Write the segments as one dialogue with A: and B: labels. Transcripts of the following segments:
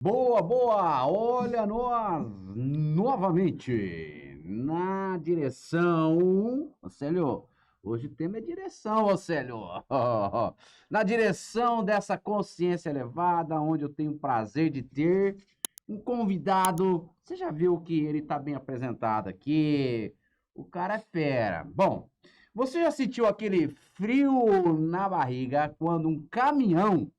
A: Boa, boa! Olha nós novamente na direção. Ô, Célio, hoje o tema é direção, ô Célio. Na direção dessa consciência elevada, onde eu tenho o prazer de ter um convidado. Você já viu que ele está bem apresentado aqui? O cara é fera. Bom, você já sentiu aquele frio na barriga quando um caminhão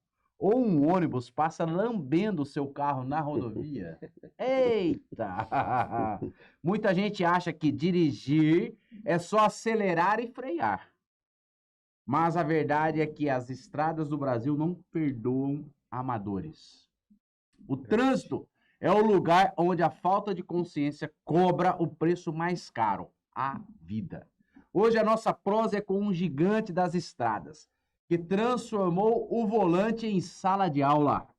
A: ou um ônibus passa lambendo o seu carro na rodovia? Eita! Muita gente acha que dirigir é só acelerar e frear. Mas a verdade é que as estradas do Brasil não perdoam amadores. O trânsito é o lugar onde a falta de consciência cobra o preço mais caro, a vida. Hoje a nossa prosa é com um gigante das estradas, que transformou o volante em sala de aula.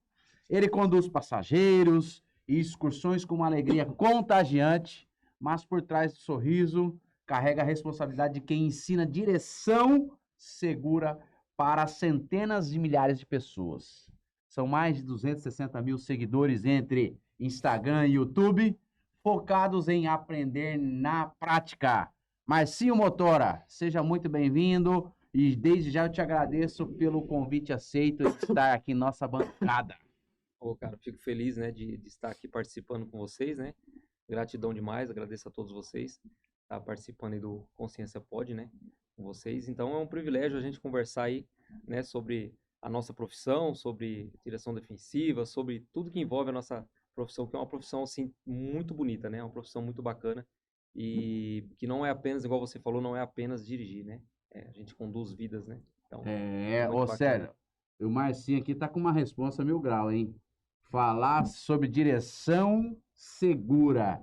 A: Ele conduz passageiros e excursões com uma alegria contagiante, mas por trás do sorriso carrega a responsabilidade de quem ensina direção segura para centenas de milhares de pessoas. São mais de 260 mil seguidores entre Instagram e YouTube, focados em aprender na prática. Marcinho Motora, seja muito bem-vindo e desde já eu te agradeço pelo convite aceito de estar aqui em nossa bancada.
B: Ô, cara, fico feliz, né, de estar aqui participando com vocês, né? Gratidão demais, agradeço a todos vocês estar participando aí do Consciência Pod, né, com vocês. Então é um privilégio a gente conversar aí, né, sobre a nossa profissão, sobre direção defensiva, sobre tudo que envolve a nossa profissão, que é uma profissão assim muito bonita, né? Uma profissão muito bacana e que não é apenas, igual você falou, não é apenas dirigir, né? A gente conduz vidas, né? Então, é muito bacana.
A: Sério, o Marcinho aqui tá com uma responsa 1000 graus, hein? Falar sobre direção segura,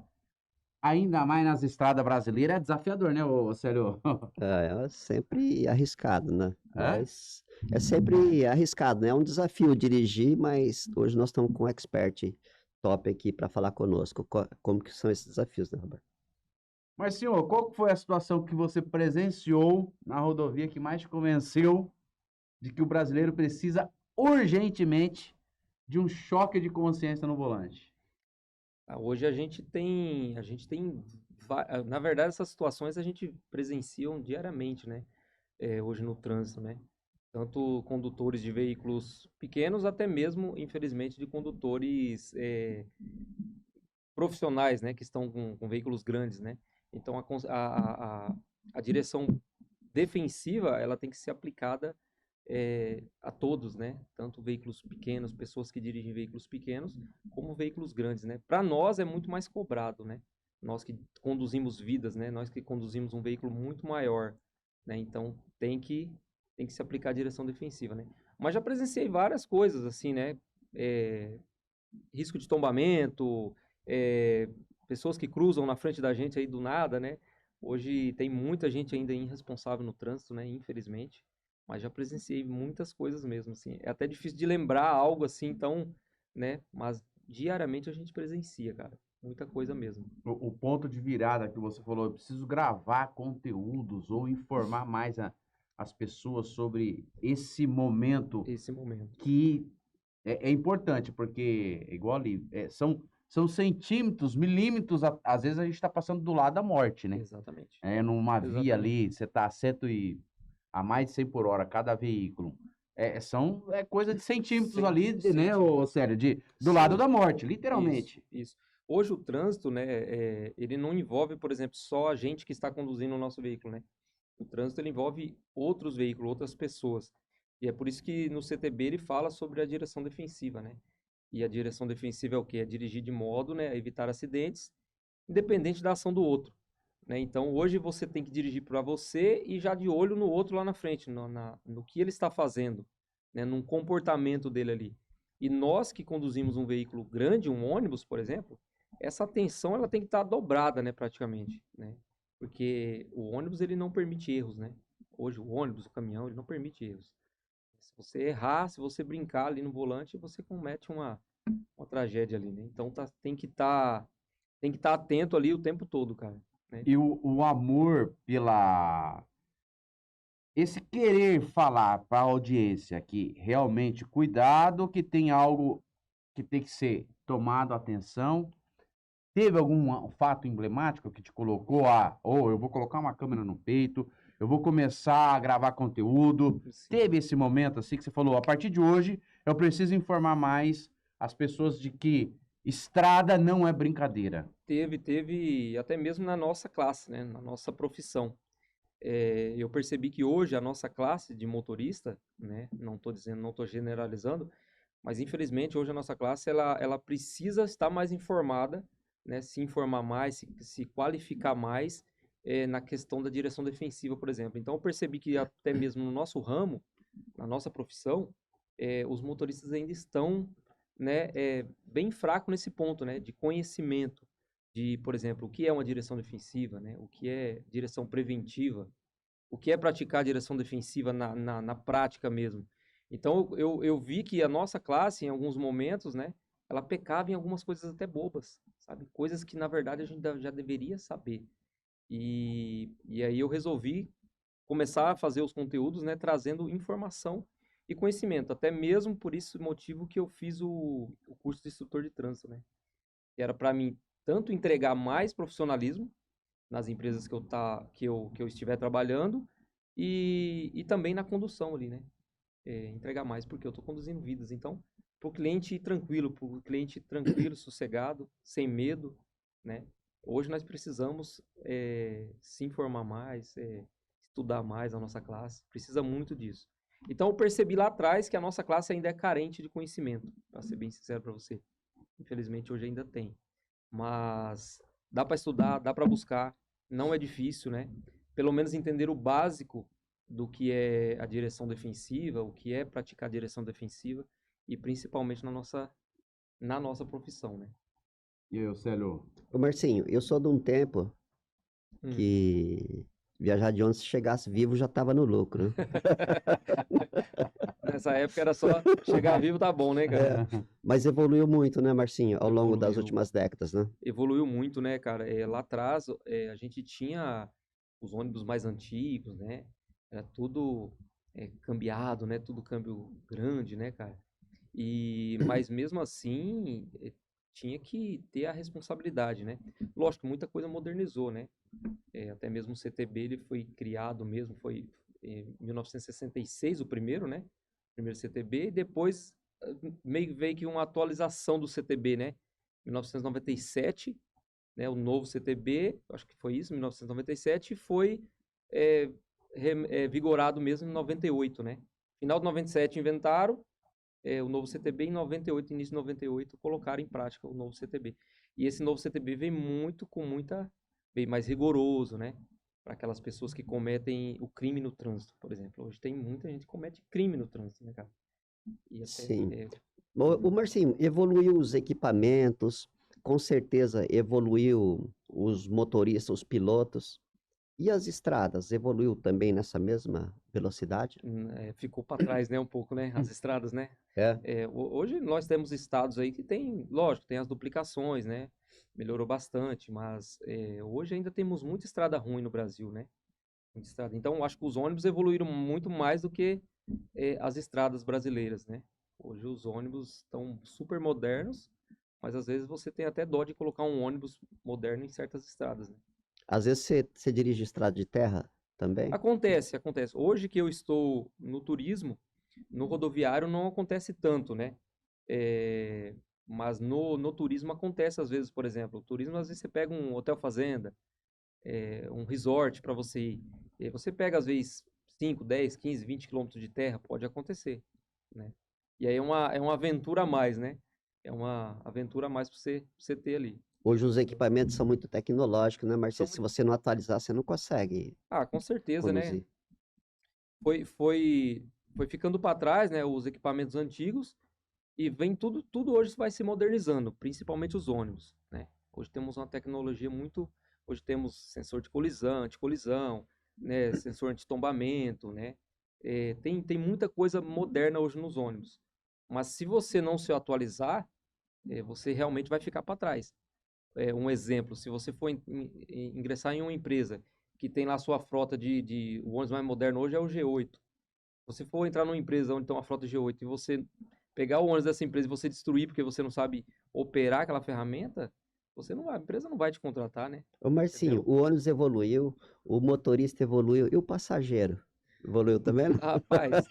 A: ainda mais nas estradas brasileiras, é desafiador, né, ô Célio?
C: É sempre arriscado, né?
A: Hã?
C: Mas é sempre arriscado, né? É um desafio dirigir, mas hoje nós estamos com um expert top aqui para falar conosco. Como que são esses desafios, né, Roberto?
A: Marcinho, qual que foi a situação que você presenciou na rodovia que mais te convenceu de que o brasileiro precisa urgentemente de um choque de consciência no volante?
B: Hoje na verdade, essas situações a gente presenciam diariamente, né? Hoje no trânsito, né? Tanto condutores de veículos pequenos, até mesmo, infelizmente, de condutores profissionais, né? Que estão com veículos grandes, né? Então, a direção defensiva, ela tem que ser aplicada a todos, né? Tanto veículos pequenos, pessoas que dirigem veículos pequenos, como veículos grandes, né? Para nós é muito mais cobrado, né? Nós que conduzimos vidas, né? Nós que conduzimos um veículo muito maior, né? Então tem que se aplicar a direção defensiva, né? Mas já presenciei várias coisas assim, né? É, Risco de tombamento, pessoas que cruzam na frente da gente aí do nada, né? Hoje tem muita gente ainda irresponsável no trânsito, né? Infelizmente. Mas já presenciei muitas coisas mesmo, assim. É até difícil de lembrar algo assim, então, né? Mas diariamente a gente presencia, cara. Muita coisa mesmo.
A: O ponto de virada que você falou, eu preciso gravar conteúdos ou informar mais as pessoas sobre esse momento
B: Esse momento.
A: que é importante, porque, igual ali, são centímetros, milímetros, às vezes a gente está passando do lado da morte, né?
B: Exatamente.
A: Numa via
B: Exatamente.
A: ali, você está a mais de 100 por hora cada veículo. É coisa de centímetros ali, né, ô,
B: Centímetros.
A: sério, do lado
B: Sim.
A: da morte,
B: Isso,
A: literalmente.
B: isso. Hoje o trânsito, né, ele não envolve, por exemplo, só a gente que está conduzindo o nosso veículo, né? O trânsito ele envolve outros veículos, outras pessoas. E é por isso que no CTB ele fala sobre a direção defensiva, né? E a direção defensiva é o quê? É dirigir de modo, né, a evitar acidentes, independente da ação do outro, né? Então hoje você tem que dirigir para você e já de olho no outro lá na frente, no que ele está fazendo, né, num comportamento dele ali. E nós que conduzimos um veículo grande, um ônibus, por exemplo, essa atenção ela tem que estar dobrada, né, praticamente, né? Porque o ônibus ele não permite erros, né? Hoje o ônibus, o caminhão, ele não permite erros. Se você errar, se você brincar ali no volante, você comete uma tragédia ali, né? Então tem que estar atento ali o tempo todo, cara, né?
A: E o amor esse querer falar para a audiência que realmente cuidado, que tem algo que tem que ser tomado atenção? Teve algum fato emblemático que te colocou eu vou colocar uma câmera no peito, eu vou começar a gravar conteúdo?
B: Sim.
A: Teve esse momento assim que você falou, a partir de hoje eu preciso informar mais as pessoas de que estrada não é brincadeira.
B: Teve até mesmo na nossa classe, né? Na nossa profissão. Eu percebi que hoje a nossa classe de motorista, né? Não estou generalizando, mas infelizmente hoje a nossa classe ela precisa estar mais informada, né? Se informar mais, se qualificar mais na questão da direção defensiva, por exemplo. Então eu percebi que até mesmo no nosso ramo, na nossa profissão, os motoristas ainda estão, né, bem fracos nesse ponto, né? De conhecimento. De, por exemplo, o que é uma direção defensiva, né? O que é direção preventiva, o que é praticar a direção defensiva na prática mesmo. Então, eu vi que a nossa classe, em alguns momentos, né, ela pecava em algumas coisas até bobas, sabe? Coisas que, na verdade, a gente já deveria saber. E aí eu resolvi começar a fazer os conteúdos, né, trazendo informação e conhecimento. Até mesmo por esse motivo que eu fiz o curso de instrutor de trânsito, né? Que era para mim tanto entregar mais profissionalismo nas empresas que eu estiver trabalhando e também na condução ali, né? Entregar mais, porque eu estou conduzindo vidas. Então, para o cliente ir tranquilo, sossegado, sem medo, né? Hoje nós precisamos se informar mais, estudar mais a nossa classe, precisa muito disso. Então, eu percebi lá atrás que a nossa classe ainda é carente de conhecimento, para ser bem sincero para você. Infelizmente, hoje ainda tem. Mas dá para estudar, dá para buscar, não é difícil, né? Pelo menos entender o básico do que é a direção defensiva, o que é praticar a direção defensiva e principalmente na nossa profissão, né?
A: E aí, Célio?
C: Ô Marcinho, eu sou de um tempo
B: Hum.
C: que viajar de ônibus, se chegasse vivo, já tava no lucro, né?
B: Nessa época era só chegar vivo tá bom, né, cara?
C: Mas evoluiu muito, né, Marcinho, ao longo das
B: Evoluiu.
C: últimas décadas, né?
B: Evoluiu muito, né, cara? Lá atrás, a gente tinha os ônibus mais antigos, né? Era tudo cambiado, né? Tudo câmbio grande, né, cara? Mas mesmo assim, tinha que ter a responsabilidade, né? Lógico, muita coisa modernizou, né? Até mesmo o CTB, ele foi criado mesmo, foi em 1966 o primeiro, né? O primeiro CTB, e depois meio veio que uma atualização do CTB, né? 1997, né, o novo CTB, acho que foi isso, 1997, e foi vigorado mesmo em 98, né? Final de 97 inventaram o novo CTB, em 98, início de 98, colocaram em prática o novo CTB. E esse novo CTB veio mais rigoroso, né? Para aquelas pessoas que cometem o crime no trânsito, por exemplo. Hoje tem muita gente que comete crime no trânsito, né, cara? E até,
C: Sim. O Marcinho, evoluiu os equipamentos, com certeza evoluiu os motoristas, os pilotos. E as estradas, evoluiu também nessa mesma velocidade?
B: ficou para trás, né, um pouco, né? As estradas, né? Hoje nós temos estados aí que tem, lógico, tem as duplicações, né? Melhorou bastante, mas hoje ainda temos muita estrada ruim no Brasil, né? Muita estrada. Então, acho que os ônibus evoluíram muito mais do que as estradas brasileiras, né? Hoje os ônibus estão super modernos, mas às vezes você tem até dó de colocar um ônibus moderno em certas estradas, né?
C: Às vezes você dirige estrada de terra também?
B: Acontece. Hoje que eu estou no turismo, no rodoviário não acontece tanto, né? Mas no turismo acontece às vezes, por exemplo, o turismo às vezes você pega um hotel fazenda, um resort para você ir, e aí você pega às vezes 5, 10, 15, 20 quilômetros de terra, pode acontecer, né? E aí é uma aventura a mais, né? É uma aventura a mais para você ter ali.
C: Hoje os equipamentos são muito tecnológicos, né,
B: São
C: Marcelo? Se você não atualizar, você não consegue
B: com certeza, né?
C: conduzir.
B: Foi ficando para trás, né, os equipamentos antigos e vem tudo hoje vai se modernizando, principalmente os ônibus, né? Hoje temos uma tecnologia hoje temos sensor de colisão, né, sensor anti-tombamento, né? Tem muita coisa moderna hoje nos ônibus. Mas se você não se atualizar, você realmente vai ficar para trás. Um exemplo, se você for ingressar em uma empresa que tem lá sua frota o ônibus mais moderno hoje é o G8. Se você for entrar numa empresa onde tem uma frota G8 e você pegar o ônibus dessa empresa e você destruir porque você não sabe operar aquela ferramenta, a empresa não vai te contratar, né?
C: Ô Marcinho,
B: Entendeu?
C: o ônibus evoluiu, o motorista evoluiu, e o passageiro? Evoluiu também? Não?
B: Rapaz,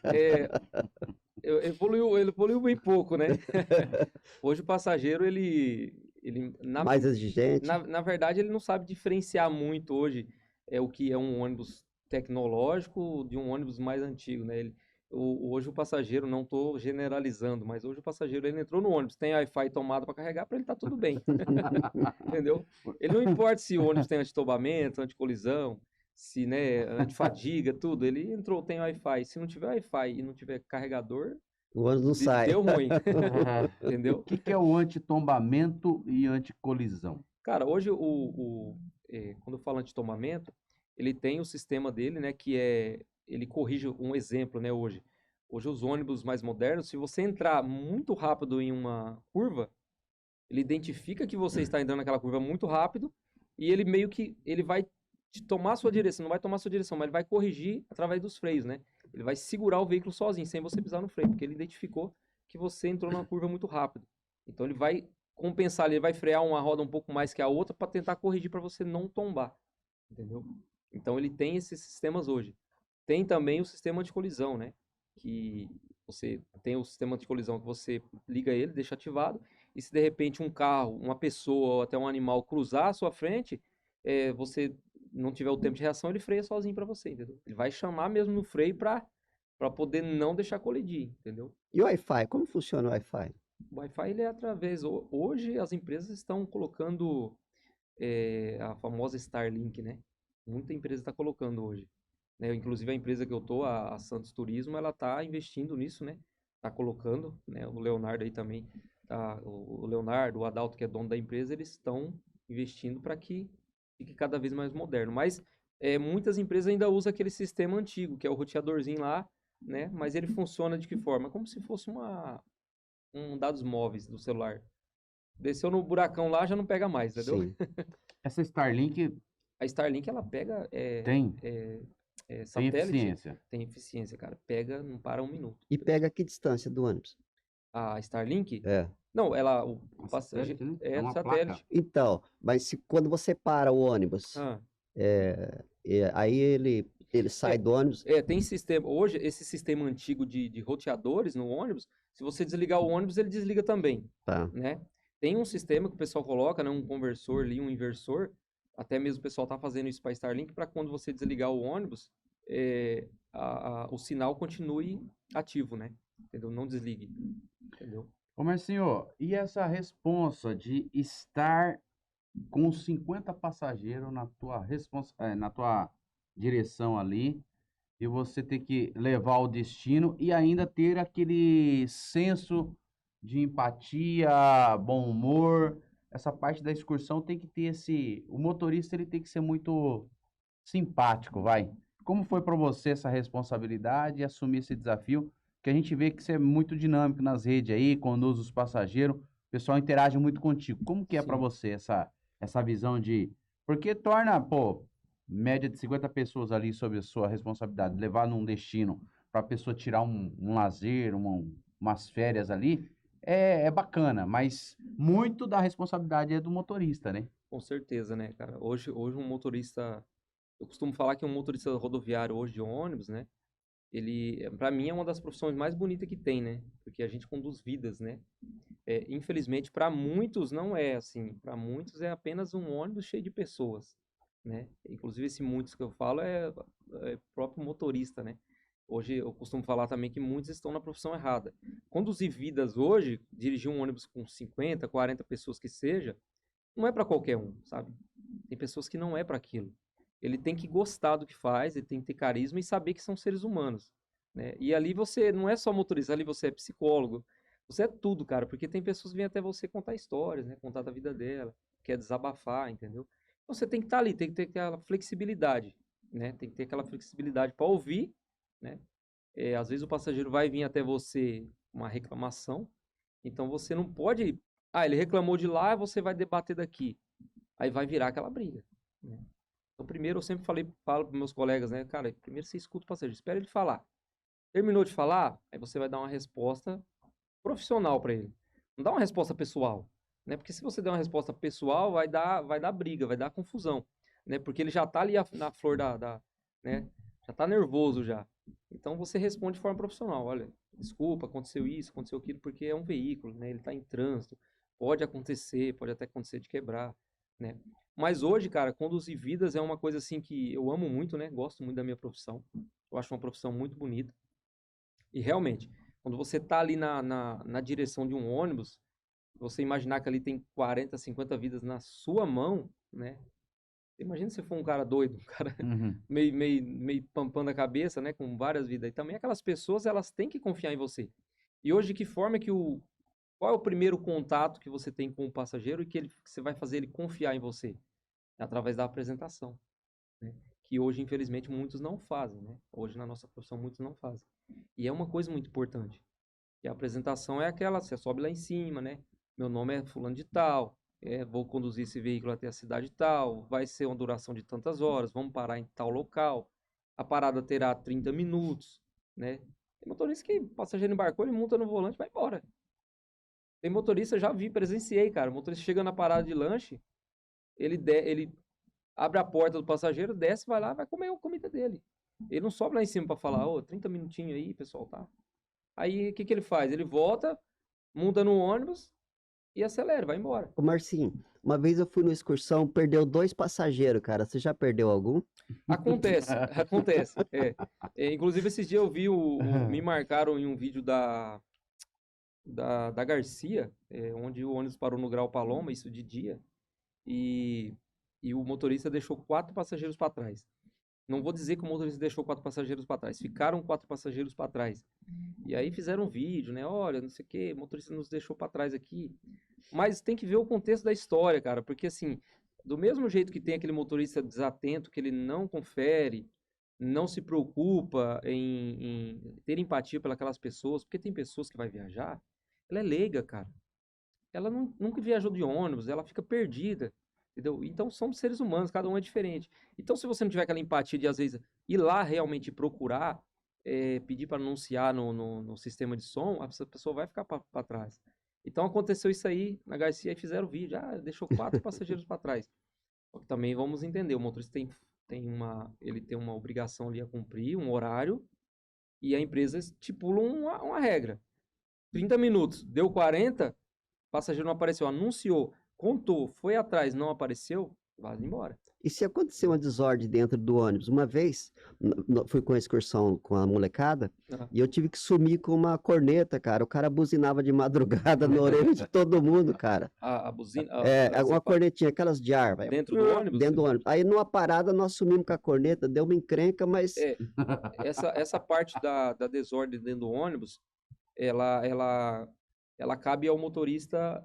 B: ele evoluiu bem pouco, né? Hoje o passageiro, ele
C: Mais exigente?
B: na verdade, ele não sabe diferenciar muito hoje o que é um ônibus tecnológico de um ônibus mais antigo, né? Hoje o passageiro, não estou generalizando, mas hoje o passageiro ele entrou no ônibus, tem Wi-Fi tomada para carregar, para ele tá tudo bem, entendeu? Ele não importa se o ônibus tem antitombamento, anticolisão, se, né, antifadiga, tudo. Ele entrou, tem Wi-Fi. Se não tiver Wi-Fi e não tiver carregador,
C: O ônibus não sai.
B: deu ruim,
A: O
B: entendeu?
A: que é o antitombamento e anticolisão?
B: Cara, hoje quando eu falo antitombamento, ele tem o sistema dele, né, ele corrige um exemplo, né, hoje. Hoje os ônibus mais modernos, se você entrar muito rápido em uma curva, ele identifica que você está entrando naquela curva muito rápido e ele meio que ele vai te tomar a sua direção, não vai tomar a sua direção, mas ele vai corrigir através dos freios, né? Ele vai segurar o veículo sozinho, sem você pisar no freio, porque ele identificou que você entrou numa curva muito rápido. Então ele vai compensar, ele vai frear uma roda um pouco mais que a outra para tentar corrigir para você não tombar, entendeu? Então ele tem esses sistemas hoje. Tem também o sistema anticolisão, né? Que você tem o sistema anticolisão que você liga ele, deixa ativado, e se de repente um carro, uma pessoa ou até um animal cruzar a sua frente, você não tiver o tempo de reação, ele freia sozinho para você, entendeu? Ele vai chamar mesmo no freio para poder não deixar colidir, entendeu?
C: E o Wi-Fi? Como funciona o Wi-Fi?
B: O Wi-Fi ele é através. Hoje as empresas estão colocando a famosa Starlink, né? Muita empresa está colocando hoje. Né? Inclusive a empresa que eu tô, a Santos Turismo, ela está investindo nisso, né? Tá colocando, né? O Leonardo aí também, o Leonardo, o Adalto, que é dono da empresa, eles estão investindo para que fique cada vez mais moderno. Mas muitas empresas ainda usam aquele sistema antigo, que é o roteadorzinho lá, né? Mas ele funciona de que forma? Como se fosse um dados móveis do celular. Desceu no buracão lá, já não pega mais, entendeu?
C: Sim.
A: Essa Starlink
B: A Starlink, ela pega
A: tem
B: satélite,
A: eficiência.
B: tem eficiência, cara. Pega, não para um minuto.
C: E pega que distância do ônibus?
B: A Starlink?
C: É.
B: Não, o
A: Um
B: passageiro
A: satélite, né?
B: é
A: É uma
B: satélite.
A: placa.
C: Então, mas quando você para o ônibus,
B: Ah,
C: aí ele sai do ônibus.
B: tem sistema. Hoje, esse sistema antigo de roteadores no ônibus, se você desligar o ônibus, ele desliga também,
C: Tá.
B: né? Tem um sistema que o pessoal coloca, né? Um conversor ali, um inversor. Até mesmo o pessoal tá fazendo isso para Starlink, para quando você desligar o ônibus, o sinal continue ativo, né? Entendeu? Não desligue. Entendeu?
A: Ô, Marcinho, e essa responsa de estar com 50 passageiros na tua direção ali e você ter que levar ao destino e ainda ter aquele senso de empatia, bom humor. Essa parte da excursão tem que ter o motorista ele tem que ser muito simpático, vai. Como foi para você essa responsabilidade e assumir esse desafio? Que a gente vê que você é muito dinâmico nas redes aí, conduz os passageiros, o pessoal interage muito contigo. Como que é para
B: Sim.
A: você essa visão de... Porque torna, pô, média de 50 pessoas ali sob a sua responsabilidade, levar num destino para a pessoa tirar um lazer, umas férias ali, é bacana, mas muito da responsabilidade é do motorista, né?
B: Com certeza, né, cara? Hoje um motorista... Eu costumo falar que um motorista rodoviário hoje de ônibus, né? Ele, para mim, é uma das profissões mais bonitas que tem, né? Porque a gente conduz vidas, né? Infelizmente, para muitos não é assim. Para muitos é apenas um ônibus cheio de pessoas, né? Inclusive, esse muitos que eu falo é próprio motorista, né? Hoje eu costumo falar também que muitos estão na profissão errada. Conduzir vidas hoje, dirigir um ônibus com 50, 40 pessoas que seja, não é para qualquer um, sabe? Tem pessoas que não é para aquilo. Ele tem que gostar do que faz, ele tem que ter carisma e saber que são seres humanos, né? E ali você não é só motorista, ali você é psicólogo, você é tudo, cara, porque tem pessoas que vêm até você contar histórias, né? Contar da vida dela, quer desabafar, entendeu? Então você tem que estar ali, tem que ter aquela flexibilidade, né? Tem que ter aquela flexibilidade para ouvir, né? Às vezes o passageiro vai vir até você com uma reclamação, então você não pode... Ah, ele reclamou de lá, você vai debater daqui. Aí vai virar aquela briga, né? Então, primeiro, eu sempre falo para meus colegas, né? Cara, primeiro você escuta o passageiro, espera ele falar. Terminou de falar, aí você vai dar uma resposta profissional para ele. Não dá uma resposta pessoal, né? Porque se você der uma resposta pessoal, vai dar briga, vai dar confusão, né? Porque ele já tá ali na flor né? Já tá nervoso já. Então você responde de forma profissional. Olha, desculpa, aconteceu isso, aconteceu aquilo, porque é um veículo, né? Ele tá em trânsito. Pode acontecer, pode até acontecer de quebrar, né? Mas hoje, cara, conduzir vidas é uma coisa assim que eu amo muito, né? Gosto muito da minha profissão. Eu acho uma profissão muito bonita. E realmente, quando você tá ali na direção de um ônibus, você imaginar que ali tem 40, 50 vidas na sua mão, né? Imagina se for um cara doido, um cara
A: Uhum.
B: meio pampando a cabeça, né? Com várias vidas. E também aquelas pessoas, elas têm que confiar em você. E hoje, de que forma que qual é o primeiro contato que você tem com o passageiro e que você vai fazer ele confiar em você? É através da apresentação, né? Que hoje, infelizmente, muitos não fazem, né? Hoje, na nossa profissão, muitos não fazem. E é uma coisa muito importante. Que a apresentação é aquela, você sobe lá em cima, né? Meu nome é fulano de tal, vou conduzir esse veículo até a cidade tal, vai ser uma duração de tantas horas, vamos parar em tal local, a parada terá 30 minutos, né? Tem motorista que passageiro embarcou, ele monta no volante e vai embora. Tem motorista, já vi, presenciei, cara, o motorista chega na parada de lanche, ele abre a porta do passageiro, desce, vai lá, vai comer a comida dele. Ele não sobe lá em cima para falar, ô, 30 minutinhos aí, pessoal, tá? Aí, o que ele faz? Ele volta, monta no ônibus e acelera, vai embora.
C: Ô, Marcinho, uma vez eu fui numa excursão, perdeu 2 passageiros, cara. Você já perdeu algum?
B: Acontece, acontece. Inclusive, esses dias eu vi, me marcaram em um vídeo da Garcia, onde o ônibus parou no Grau Paloma, isso de dia, e o motorista deixou 4 passageiros para trás. Não vou dizer que o motorista deixou 4 passageiros para trás, ficaram 4 passageiros para trás. E aí fizeram um vídeo, né? Olha, não sei o que, o motorista nos deixou para trás aqui. Mas tem que ver o contexto da história, cara, porque assim, do mesmo jeito que tem aquele motorista desatento, que ele não confere, não se preocupa em ter empatia pelas pessoas, porque tem pessoas que vai viajar, ela é leiga, cara. Ela nunca viajou de ônibus, ela fica perdida, entendeu? Então somos seres humanos, cada um é diferente. Então se você não tiver aquela empatia de às vezes ir lá realmente procurar, pedir para anunciar no sistema de som, a pessoa vai ficar para trás. Então aconteceu isso aí na Garcia e fizeram o vídeo, deixou 4 passageiros para trás. Só que também vamos entender, o motorista ele tem uma obrigação ali a cumprir, um horário, e a empresa estipula uma regra. 30 minutos, deu 40, passageiro não apareceu, anunciou, contou, foi atrás, não apareceu, vai embora.
C: E se acontecer uma desordem dentro do ônibus? Uma vez, fui com a excursão com a molecada, e eu tive que sumir com uma corneta, cara. O cara buzinava de madrugada na orelha de todo mundo, cara.
B: A buzina?
C: Uma cornetinha, aquelas de ar, vai.
B: Dentro do ônibus?
C: Dentro do ônibus. Aí numa parada nós sumimos com a corneta, deu uma encrenca, mas...
B: Essa parte da desordem dentro do ônibus, ela cabe ao motorista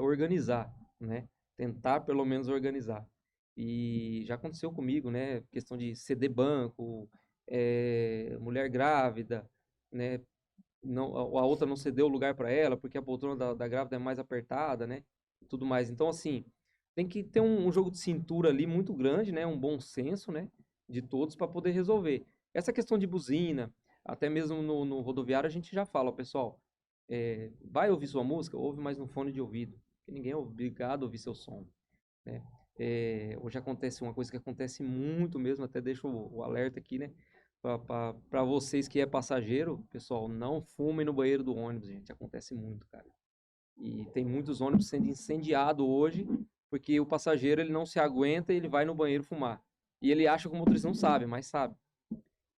B: organizar, né? Tentar pelo menos organizar. E já aconteceu comigo, né? Questão de ceder banco, mulher grávida, né? Não, a outra não cedeu o lugar para ela porque a poltrona da grávida é mais apertada, né? Tudo mais. Então, assim, tem que ter um jogo de cintura ali muito grande, né? Um bom senso, né? De todos para poder resolver. Essa questão de buzina, até mesmo no rodoviário a gente já fala, pessoal, vai ouvir sua música? Ouve mais no fone de ouvido, porque ninguém é obrigado a ouvir seu som, né? Hoje acontece uma coisa que acontece muito mesmo, até deixo o alerta aqui, né? Para vocês que é passageiro, pessoal, não fumem no banheiro do ônibus, gente. Acontece muito, cara. E tem muitos ônibus sendo incendiados hoje, porque o passageiro ele não se aguenta e ele vai no banheiro fumar. E ele acha que o motorista não sabe, mas sabe.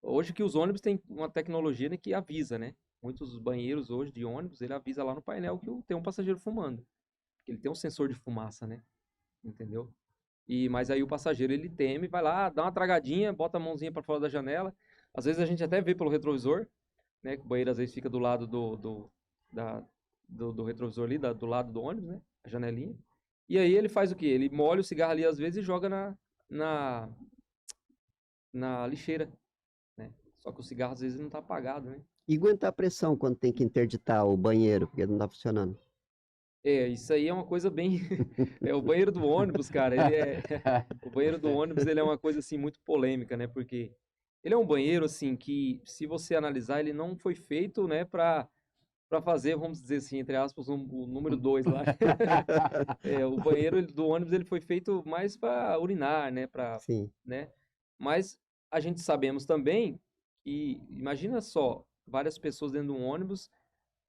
B: Hoje que os ônibus têm uma tecnologia, né, que avisa, né? Muitos banheiros hoje de ônibus, ele avisa lá no painel que tem um passageiro fumando. Porque ele tem um sensor de fumaça, né? Entendeu? Mas aí o passageiro, ele teme, vai lá, dá uma tragadinha, bota a mãozinha para fora da janela. Às vezes a gente até vê pelo retrovisor, né? Que o banheiro às vezes fica do lado do retrovisor ali, do lado do ônibus, né? A janelinha. E aí ele faz o quê? Ele molha o cigarro ali às vezes e joga na lixeira, né? Só que o cigarro às vezes não tá apagado, né?
C: E aguentar a pressão quando tem que interditar o banheiro, porque não tá funcionando.
B: Isso aí é uma coisa bem... o banheiro do ônibus, cara, o banheiro do ônibus, ele é uma coisa, assim, muito polêmica, né? Porque ele é um banheiro, assim, que, se você analisar, ele não foi feito, né, pra para fazer, vamos dizer assim, entre aspas, o número 2 lá. O banheiro do ônibus ele foi feito mais para urinar, né?
C: Sim.
B: Né? Mas a gente sabemos também que, imagina só, várias pessoas dentro de um ônibus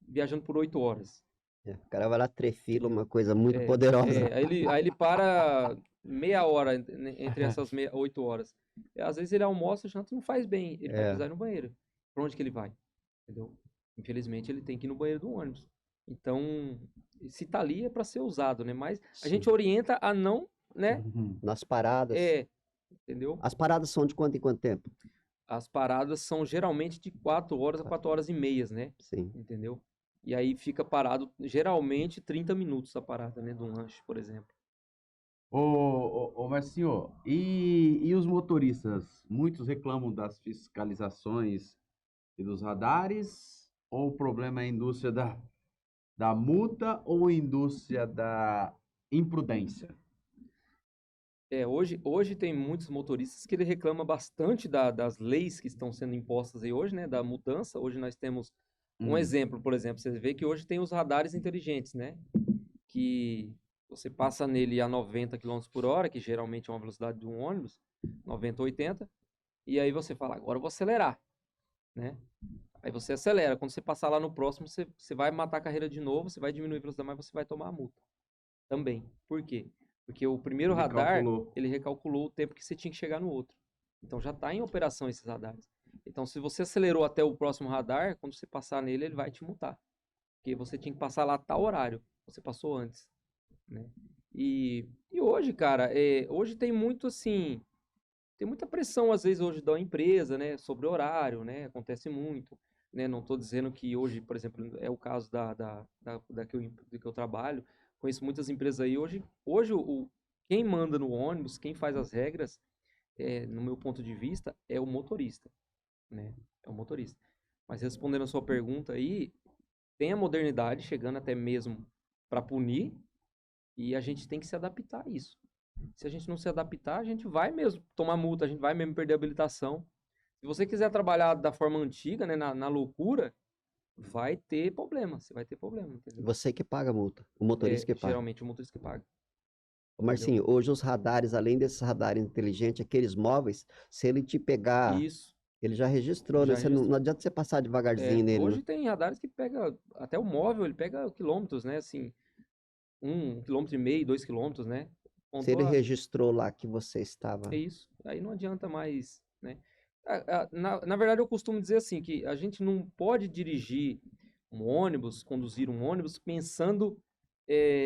B: viajando por 8 horas.
C: O cara vai lá, trefila,
B: Entendeu?
C: uma coisa muito poderosa.
B: Aí ele para meia hora entre essas 8 horas. Às vezes ele almoça, janta e não faz bem. Ele vai precisar ir no banheiro. Pra onde que ele vai? Entendeu? Infelizmente ele tem que ir no banheiro do ônibus. Então, se tá ali é para ser usado, né? Mas a gente orienta a não, né?
C: Nas paradas.
B: Entendeu?
C: As paradas são de quanto em quanto tempo?
B: As paradas são geralmente de 4 horas a 4 horas e meias, né?
C: Sim.
B: Entendeu? E aí fica parado, geralmente, 30 minutos a parada, né? De um lanche, por exemplo.
A: Mas senhor, e os motoristas? Muitos reclamam das fiscalizações e dos radares? Ou o problema é a indústria da multa ou a indústria da imprudência?
B: Hoje tem muitos motoristas que ele reclama bastante das leis que estão sendo impostas aí hoje, né? Da mudança. Hoje nós temos um exemplo, por exemplo, você vê que hoje tem os radares inteligentes, né? Que você passa nele a 90 km por hora, que geralmente é uma velocidade de um ônibus, 90, 80, e aí você fala, agora eu vou acelerar, né? Aí você acelera. Quando você passar lá no próximo, você vai matar a carreira de novo, você vai diminuir a velocidade, mas você vai tomar a multa também. Por quê? Porque o primeiro radar, ele recalculou o tempo que você tinha que chegar no outro. Então já está em operação esses radares. Então se você acelerou até o próximo radar, quando você passar nele, ele vai te multar. Porque você tinha que passar lá a tal horário. Você passou antes, né? E hoje, cara, hoje tem muito assim... Tem muita pressão, às vezes, hoje da empresa, né? Sobre horário, né? Acontece muito, né? Não estou dizendo que hoje, por exemplo, é o caso da que eu trabalho. Conheço muitas empresas aí. Hoje quem manda no ônibus, quem faz as regras, no meu ponto de vista, é o motorista, né? É o motorista. Mas respondendo a sua pergunta aí, tem a modernidade chegando até mesmo para punir e a gente tem que se adaptar a isso. Se a gente não se adaptar, a gente vai mesmo tomar multa, a gente vai mesmo perder a habilitação. Se você quiser trabalhar da forma antiga, né, na loucura, vai ter problema, você vai ter problema, entendeu?
C: Você que paga a multa, o motorista que paga.
B: Geralmente o motorista que paga.
C: Marcinho, hoje os radares, além desses radares inteligentes, aqueles móveis, se ele te pegar,
B: Isso.
C: ele já registrou, né? Não adianta você passar devagarzinho nele.
B: Hoje tem radares que pega, até o móvel, ele pega quilômetros, né? Assim, 1,5 km, 2 km, né?
C: Se ele registrou lá que você estava.
B: É isso. Aí não adianta mais, né? Na verdade, eu costumo dizer assim, que a gente não pode dirigir um ônibus, conduzir um ônibus, pensando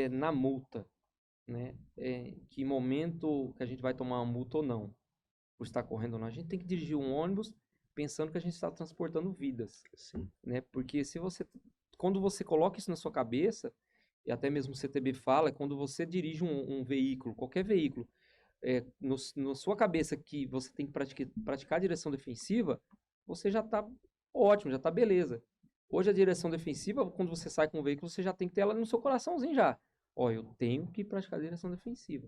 B: na multa, né? Que momento que a gente vai tomar uma multa ou não, por estar correndo ou não. A gente tem que dirigir um ônibus pensando que a gente está transportando vidas,
C: Sim.
B: né? Porque quando você coloca isso na sua cabeça, e até mesmo o CTB fala, quando você dirige um veículo, qualquer veículo, na sua cabeça que você tem que praticar a direção defensiva, você já está ótimo, já está beleza. Hoje a direção defensiva, quando você sai com o veículo, você já tem que ter ela no seu coraçãozinho já. Ó, eu tenho que praticar a direção defensiva,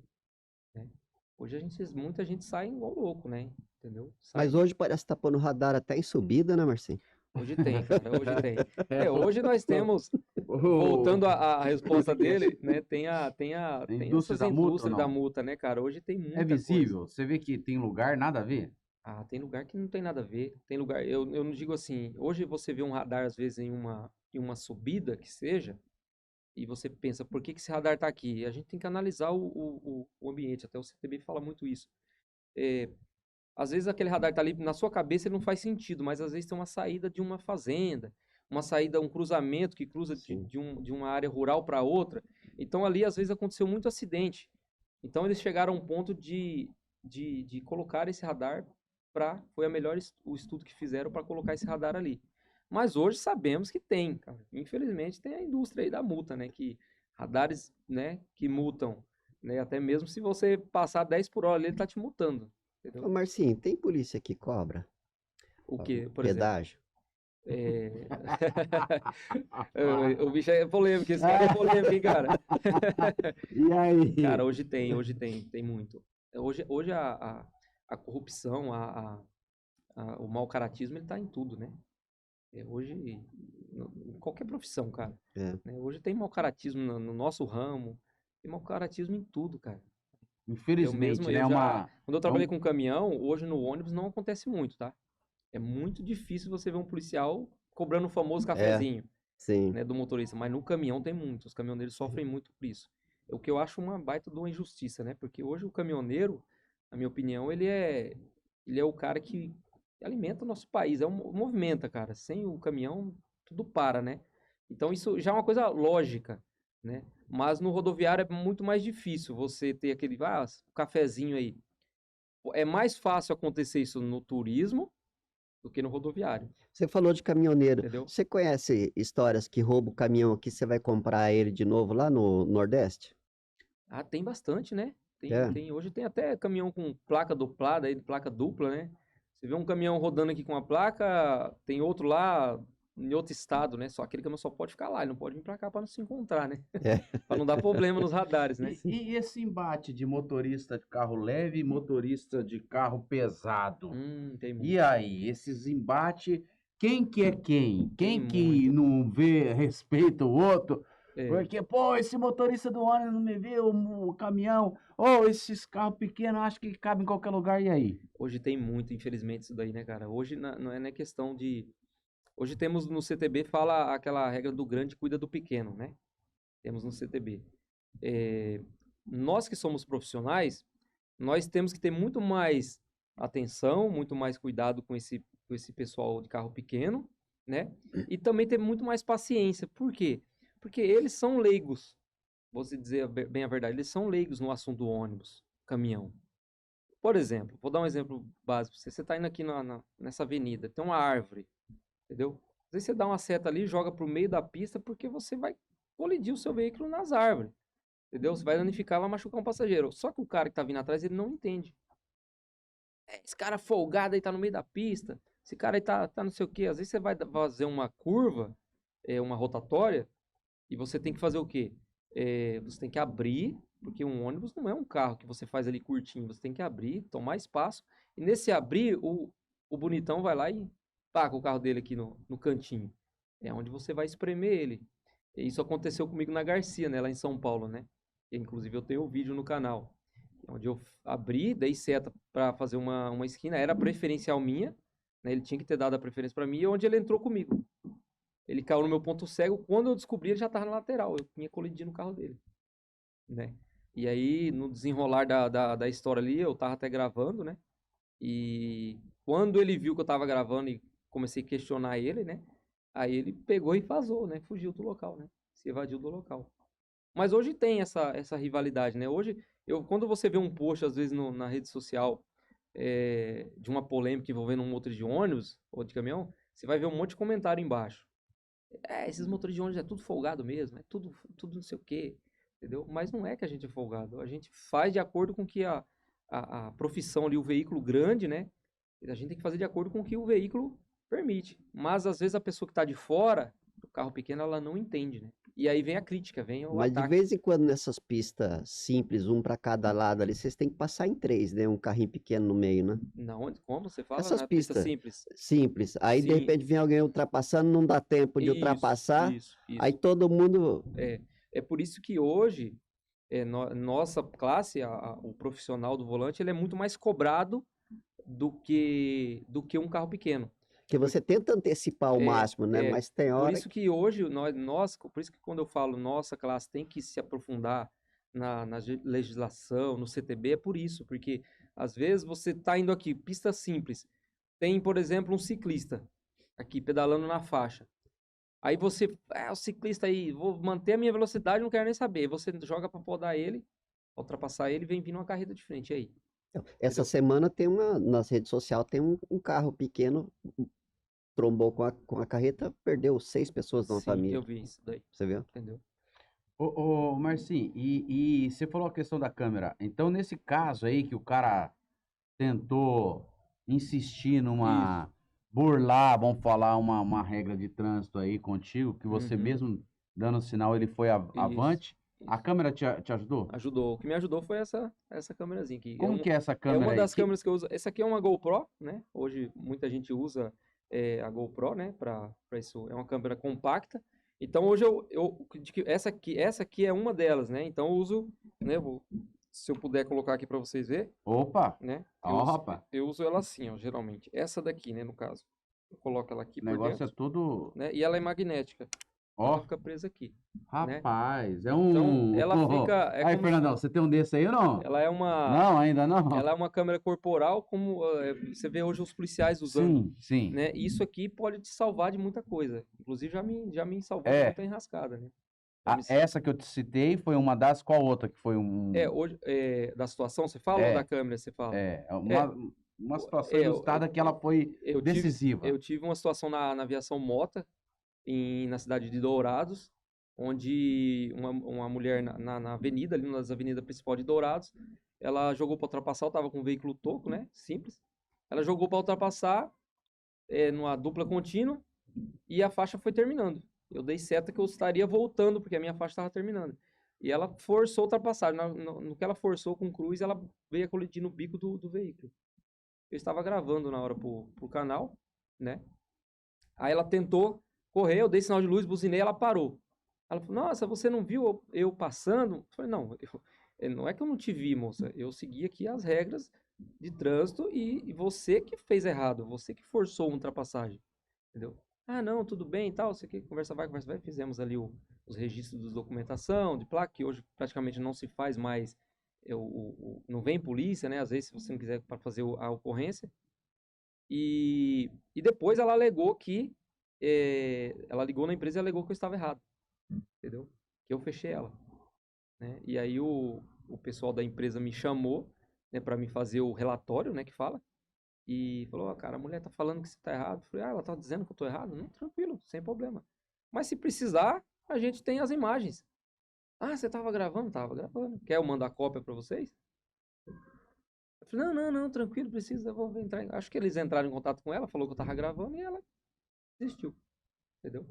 B: né? Hoje muita gente sai igual louco, né? Entendeu?
C: Mas hoje parece que tá pondo radar até em subida, né, Marcinho?
B: Hoje tem, cara, hoje tem. Hoje nós temos, voltando à resposta dele, né? Tem essas indústrias da multa, né, cara? Hoje tem muita coisa.
A: É visível? Você vê que tem lugar nada a ver?
B: Ah, tem lugar que não tem nada a ver. Tem lugar, eu não digo assim, hoje você vê um radar, às vezes, em uma subida que seja, e você pensa, por que esse radar tá aqui? A gente tem que analisar o ambiente, até o CTB fala muito isso. Às vezes aquele radar tá ali na sua cabeça, ele não faz sentido, mas às vezes tem uma saída de uma fazenda, uma saída, um cruzamento que cruza de uma área rural para outra. Então ali às vezes aconteceu muito acidente. Então eles chegaram a um ponto de colocar esse radar foi o estudo que fizeram para colocar esse radar ali. Mas hoje sabemos que tem, cara. Infelizmente tem a indústria aí da multa, né? Que radares, né, que multam, né? Até mesmo se você passar 10 por hora ali, ele tá te multando.
C: Ô, Marcinho, tem polícia que cobra?
B: O quê, por
C: pedágio?
B: O bicho é polêmico, esse cara é polêmico, hein, cara?
A: E aí?
B: Cara, hoje tem muito. Hoje a corrupção, o mau caratismo, ele tá em tudo, né? Hoje em qualquer profissão, cara.
C: É.
B: Né? Hoje tem mau caratismo no nosso ramo, tem mau caratismo em tudo, cara. Eu
A: Infelizmente,
B: mesmo,
A: né?
B: eu já,
A: Uma,
B: quando eu
A: é
B: trabalhei
A: um-
B: com caminhão, hoje no ônibus não acontece muito, tá? É muito difícil você ver um policial cobrando o famoso cafezinho,
C: Sim.
B: né, do motorista, mas no caminhão tem muito, os caminhoneiros sofrem muito por isso. O que eu acho uma baita de uma injustiça, né? Porque hoje o caminhoneiro, na minha opinião, ele é o cara que alimenta o nosso país, movimenta, cara. Sem o caminhão, tudo para, né? Então isso já é uma coisa lógica, né? Mas no rodoviário é muito mais difícil você ter aquele, cafezinho aí. É mais fácil acontecer isso no turismo do que no rodoviário,
C: Você falou de caminhoneiro.
B: entendeu?
C: Você conhece histórias que rouba o caminhão aqui, você vai comprar ele de novo lá no Nordeste?
B: Ah, tem bastante, né?
C: É.
B: Hoje tem até caminhão com placa duplada, aí, placa dupla, né? Você vê um caminhão rodando aqui com uma placa, tem outro lá em outro estado, né? Só aquele caminhão só pode ficar lá, ele não pode vir pra cá pra não se encontrar, né?
C: É.
B: Pra não dar problema nos radares, né?
A: E esse embate de motorista de carro leve e motorista de carro pesado?
B: Tem muito.
A: E aí, esses embates, quem que é quem? Quem
B: Tem
A: que
B: muito.
A: não vê, respeita o outro?
B: É,
A: Porque, pô, esse motorista do ônibus não me viu, o caminhão, ou esses carros pequenos, acho que cabe em qualquer lugar, e aí?
B: hoje tem muito, infelizmente, isso daí, né, cara? Hoje não é nem questão de. Hoje temos no CTB, fala aquela regra do grande cuida do pequeno, né? Temos no CTB. Nós que somos profissionais, nós temos que ter muito mais atenção, muito mais cuidado com esse pessoal de carro pequeno, né? E também ter muito mais paciência. Por quê? Porque eles são leigos. Vou se dizer bem a verdade, eles são leigos no assunto do ônibus, caminhão. Por exemplo, vou dar um exemplo básico. Você está indo aqui nessa avenida, tem uma árvore, entendeu? Às vezes você dá uma seta ali, joga para o meio da pista, porque você vai colidir o seu veículo nas árvores. Entendeu? Você vai danificar, vai machucar um passageiro. Só que o cara que tá vindo atrás, ele não entende. Esse cara folgado aí tá no meio da pista. Esse cara aí tá não sei o quê. Às vezes você vai fazer uma curva, uma rotatória, e você tem que fazer o quê? Você tem que abrir, porque um ônibus não é um carro que você faz ali curtinho. Você tem que abrir, tomar espaço. E nesse abrir, o bonitão vai lá e taca o carro dele aqui no cantinho. É onde você vai espremer ele. E isso aconteceu comigo na Garcia, né? Lá em São Paulo, né? Inclusive eu tenho o vídeo no canal, onde eu abri, dei seta para fazer uma esquina, era preferencial minha, né? Ele tinha que ter dado a preferência para mim, e onde ele entrou comigo. Ele caiu no meu ponto cego, quando eu descobri ele já estava na lateral, eu tinha colidido no carro dele, né? E aí, no desenrolar da história ali, eu tava até gravando, né? E quando ele viu que eu tava gravando e comecei a questionar ele, né? Aí ele pegou e vazou, né? Fugiu do local, né? Se evadiu do local. Mas hoje tem essa rivalidade, né? Hoje, quando você vê um post, às vezes, na rede social, de uma polêmica envolvendo um motorista de ônibus ou de caminhão, você vai ver um monte de comentário embaixo. Esses motoristas de ônibus é tudo folgado mesmo, é tudo não sei o quê, entendeu? Mas não é que a gente é folgado, a gente faz de acordo com que a profissão ali, o veículo grande, né? A gente tem que fazer de acordo com o que o veículo permite. Mas, às vezes, a pessoa que está de fora, do carro pequeno, ela não entende, né? E aí vem a crítica, vem o
C: Mas de
B: ataque.
C: vez em quando nessas pistas simples, um para cada lado ali, vocês têm que passar em três, né? Um carrinho pequeno no meio, né?
B: Não, como você fala,
C: Essas
B: na pista
C: pistas
B: simples?
C: simples. Aí de
B: Sim,
C: repente vem alguém ultrapassando, não dá tempo de ultrapassar,
B: isso.
C: aí todo mundo.
B: É por isso que hoje, nossa classe, o profissional do volante, ele é muito mais cobrado do que um carro pequeno.
C: Que você tenta antecipar ao máximo, né? Mas tem
B: Por
C: hora
B: isso que hoje, por isso que quando eu falo nossa classe tem que se aprofundar na legislação, no CTB, é por isso, porque às vezes você está indo aqui, pista simples, tem, por exemplo, um ciclista aqui pedalando na faixa. Aí você, o ciclista aí, vou manter a minha velocidade, não quero nem saber. Você joga para podar ele, ultrapassar ele, vem vindo uma carreta de frente, e aí?
C: essa
B: Entendeu?
C: semana tem nas redes sociais tem um carro pequeno, trombou com a carreta, perdeu 6 pessoas na
B: Sim,
C: família.
B: eu vi isso daí,
C: Você viu?
B: entendeu?
A: Ô, Marcinho, e você falou a questão da câmera. Então, nesse caso aí que o cara tentou insistir numa burlar, vamos falar, uma regra de trânsito aí contigo, que você
B: Uhum.
A: mesmo dando sinal, ele foi avante. A
B: Isso.
A: câmera te ajudou?
B: Ajudou. O que me ajudou foi essa câmerazinha aqui.
A: Como que é essa
B: É
A: câmera
B: uma
A: aí?
B: das câmeras que eu uso. Essa aqui é uma GoPro, né? Hoje muita gente usa a GoPro, né? Para isso, é uma câmera compacta. Então hoje essa aqui é uma delas, né? Então eu uso, né? Se eu puder colocar aqui para vocês verem,
A: Opa!
B: né?
A: Ó, rapaz.
B: Eu uso ela assim, ó, geralmente. Essa daqui, né? No caso, eu coloco ela aqui
A: O
B: por
A: negócio
B: dentro,
A: é tudo.
B: né? E ela é magnética.
A: Ó,
B: Ela fica presa aqui, né?
A: rapaz, é
B: Então
A: um.
B: ela fica,
A: Aí, Fernandão, você tem um desse aí ou não?
B: ela é uma
A: Não, ainda não.
B: Ela é uma câmera corporal, como você vê hoje os policiais usando,
A: Sim, sim.
B: né? E isso aqui pode te salvar de muita coisa. Inclusive, já me salvou de
A: É.
B: muita enrascada, né? Já me-
A: Essa que eu te citei foi uma das. Qual outra que foi um.
B: Hoje, da situação, você fala ou
A: É.
B: da câmera, você fala?
A: Uma situação
B: É,
A: ilustrada que ela foi decisiva.
B: Eu tive uma situação na aviação Mota, na cidade de Dourados, onde uma mulher na avenida, ali nas avenidas principais de Dourados, ela jogou para ultrapassar, eu tava com um veículo toco, né? Simples. Ela jogou para ultrapassar, numa dupla contínua, e a faixa foi terminando. Eu dei seta que eu estaria voltando, porque a minha faixa estava terminando. E ela forçou a ultrapassagem. No que ela forçou com o cruise, ela veio a colidir no bico do veículo. Eu estava gravando na hora pro canal, né? Aí ela tentou correr, eu dei sinal de luz, buzinei, ela parou. Ela falou, nossa, você não viu eu passando? Eu falei, não, não é que eu não te vi, moça. Eu segui aqui as regras de trânsito e você que fez errado, você que forçou uma ultrapassagem, entendeu? Ah, não, tudo bem e tal, você que conversa vai. Fizemos ali os registros de documentação, de placa, que hoje praticamente não se faz mais, não vem polícia, né? Às vezes, se você não quiser para fazer a ocorrência. E depois ela alegou que, ela ligou na empresa e alegou que eu estava errado, entendeu? Que eu fechei ela, né? E aí o pessoal da empresa me chamou, né, para me fazer o relatório, né, que fala, e falou, cara, a mulher tá falando que você tá errado. Eu falei, ela tá dizendo que eu tô errado? Não, tranquilo, sem problema. Mas se precisar, a gente tem as imagens. Ah, você tava gravando? Tava gravando. Quer eu mandar a cópia para vocês? Eu falei, não, tranquilo, precisa, eu vou entrar. Acho que eles entraram em contato com ela, falou que eu tava gravando e ela desistiu, entendeu?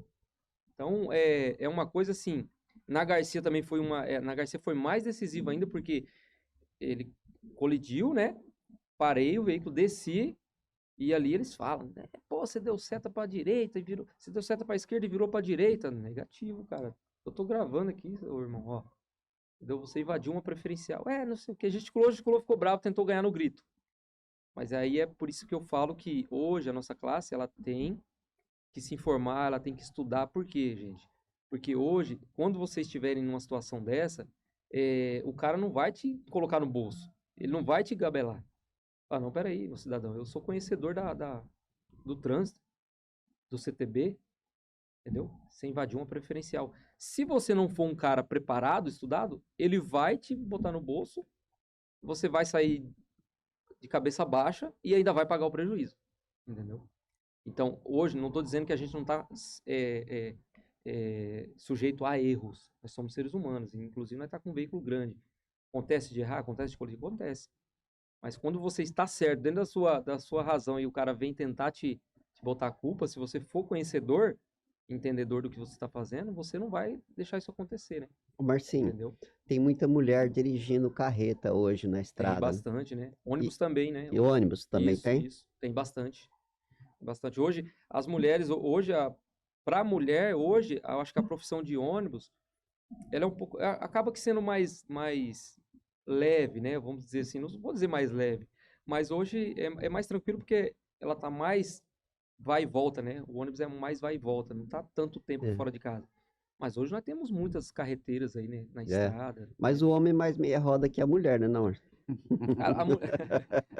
B: Então, é uma coisa assim, na Garcia também foi na Garcia foi mais decisivo ainda, porque ele colidiu, né? Parei o veículo, desci, e ali eles falam, né? Pô, você deu seta pra direita e virou. Você deu seta pra esquerda e virou pra direita. Negativo, cara. Eu tô gravando aqui, ô irmão, ó. Entendeu? Você invadiu uma preferencial. Não sei o que. Gesticulou, ficou bravo, tentou ganhar no grito. Mas aí é por isso que eu falo que hoje a nossa classe, ela tem que se informar, ela tem que estudar. Por quê, gente? Porque hoje, quando vocês estiverem numa situação dessa, o cara não vai te colocar no bolso. Ele não vai te gabelar. Ah, não, peraí, meu cidadão, eu sou conhecedor do trânsito, do CTB, entendeu? Você invadiu uma preferencial. Se você não for um cara preparado, estudado, ele vai te botar no bolso, você vai sair de cabeça baixa e ainda vai pagar o prejuízo, entendeu? Então, hoje, não estou dizendo que a gente não está sujeito a erros. Nós somos seres humanos, inclusive nós estamos com um veículo grande. Acontece de errar, acontece de colidir, acontece. Mas quando você está certo, dentro da sua razão, e o cara vem tentar te botar a culpa, se você for conhecedor, entendedor do que você está fazendo, você não vai deixar isso acontecer, né?
C: Ô, Marcinho,
B: Entendeu?
C: tem muita mulher dirigindo carreta hoje na
B: Tem
C: estrada.
B: bastante, né? Ônibus também, né?
C: E ônibus também
B: Isso,
C: tem?
B: Isso, tem bastante. Bastante. Hoje, as mulheres, para a mulher, hoje, eu acho que a profissão de ônibus, ela é um pouco, acaba que sendo mais leve, né? Vamos dizer assim, não vou dizer mais leve, mas hoje é mais tranquilo porque ela tá mais vai e volta, né? O ônibus é mais vai e volta, não tá tanto tempo fora de casa. Mas hoje nós temos muitas carreteiras aí, né, na estrada.
C: Mas o homem mais meia roda que a mulher, né, não?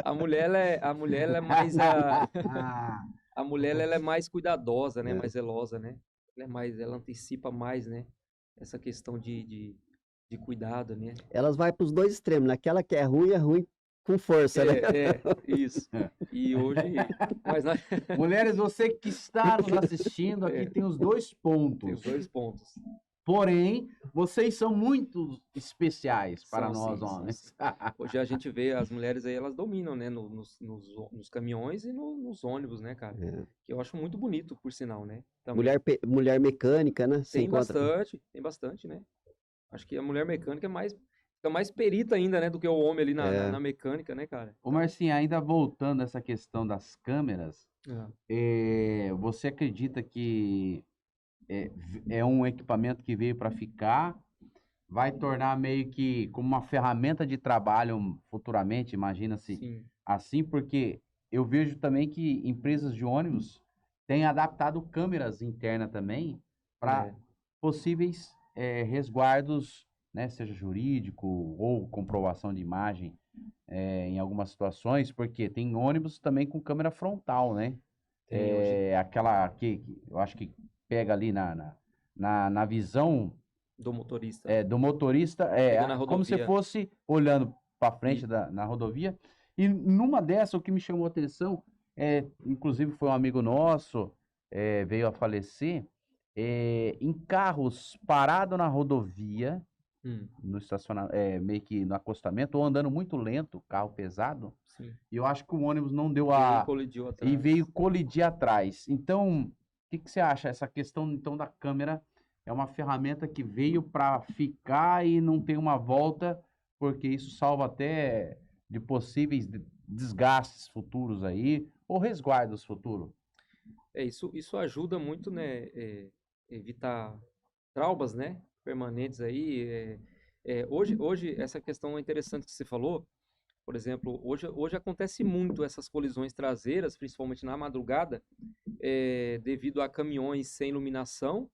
B: A mulher, ela é mais a mulher ela é mais cuidadosa, né? Mais zelosa, né? Ela antecipa mais, né? Essa questão de cuidado, né?
C: Elas vai para os dois extremos. Naquela que é ruim com força, né?
B: Isso. E hoje, mas nós...
A: Mulheres, você que está nos assistindo aqui tem os dois pontos.
B: Tem os dois pontos.
A: Porém, vocês são muito especiais para
B: São,
A: nós
B: sim,
A: homens.
B: Hoje a gente vê as mulheres aí, elas dominam, né? Nos caminhões e nos ônibus, né, cara? Que eu acho muito bonito, por sinal, né? Também.
C: Mulher mecânica, né?
B: Tem bastante, né? Acho que a mulher mecânica é mais... Fica mais perito ainda, né, do que o homem ali
C: É.
B: na mecânica, né, cara?
A: Ô Marcinho, ainda voltando a essa questão das câmeras,
B: É.
A: você acredita que é um equipamento que veio para ficar, vai tornar meio que como uma ferramenta de trabalho futuramente, imagina-se
B: Sim.
A: assim, porque eu vejo também que empresas de ônibus têm adaptado câmeras internas também para
B: É.
A: possíveis resguardos, né, seja jurídico ou comprovação de imagem em algumas situações, porque tem ônibus também com câmera frontal, né?
B: Tem hoje
A: Aquela que eu acho que pega ali na visão
B: do motorista.
A: do motorista,
B: Pega na
A: como se
B: rodovia.
A: fosse olhando para
B: E
A: frente na rodovia. E numa dessa, o que me chamou a atenção, inclusive foi um amigo nosso, veio a falecer, em carros parados na rodovia, no estacionamento, meio que no acostamento, ou andando muito lento, carro pesado,
B: sim.
A: e eu acho que o ônibus não deu
B: Veio e colidiu
A: e
B: atrás.
A: veio colidir atrás. Então, o que você acha? Essa questão, então, da câmera é uma ferramenta que veio para ficar e não tem uma volta, porque isso salva até de possíveis desgastes futuros aí, ou resguardos futuros.
B: Isso ajuda muito, né, evitar traumas, né, permanentes aí. Hoje, essa questão é interessante que você falou. Por exemplo, hoje acontece muito essas colisões traseiras, principalmente na madrugada, devido a caminhões sem iluminação,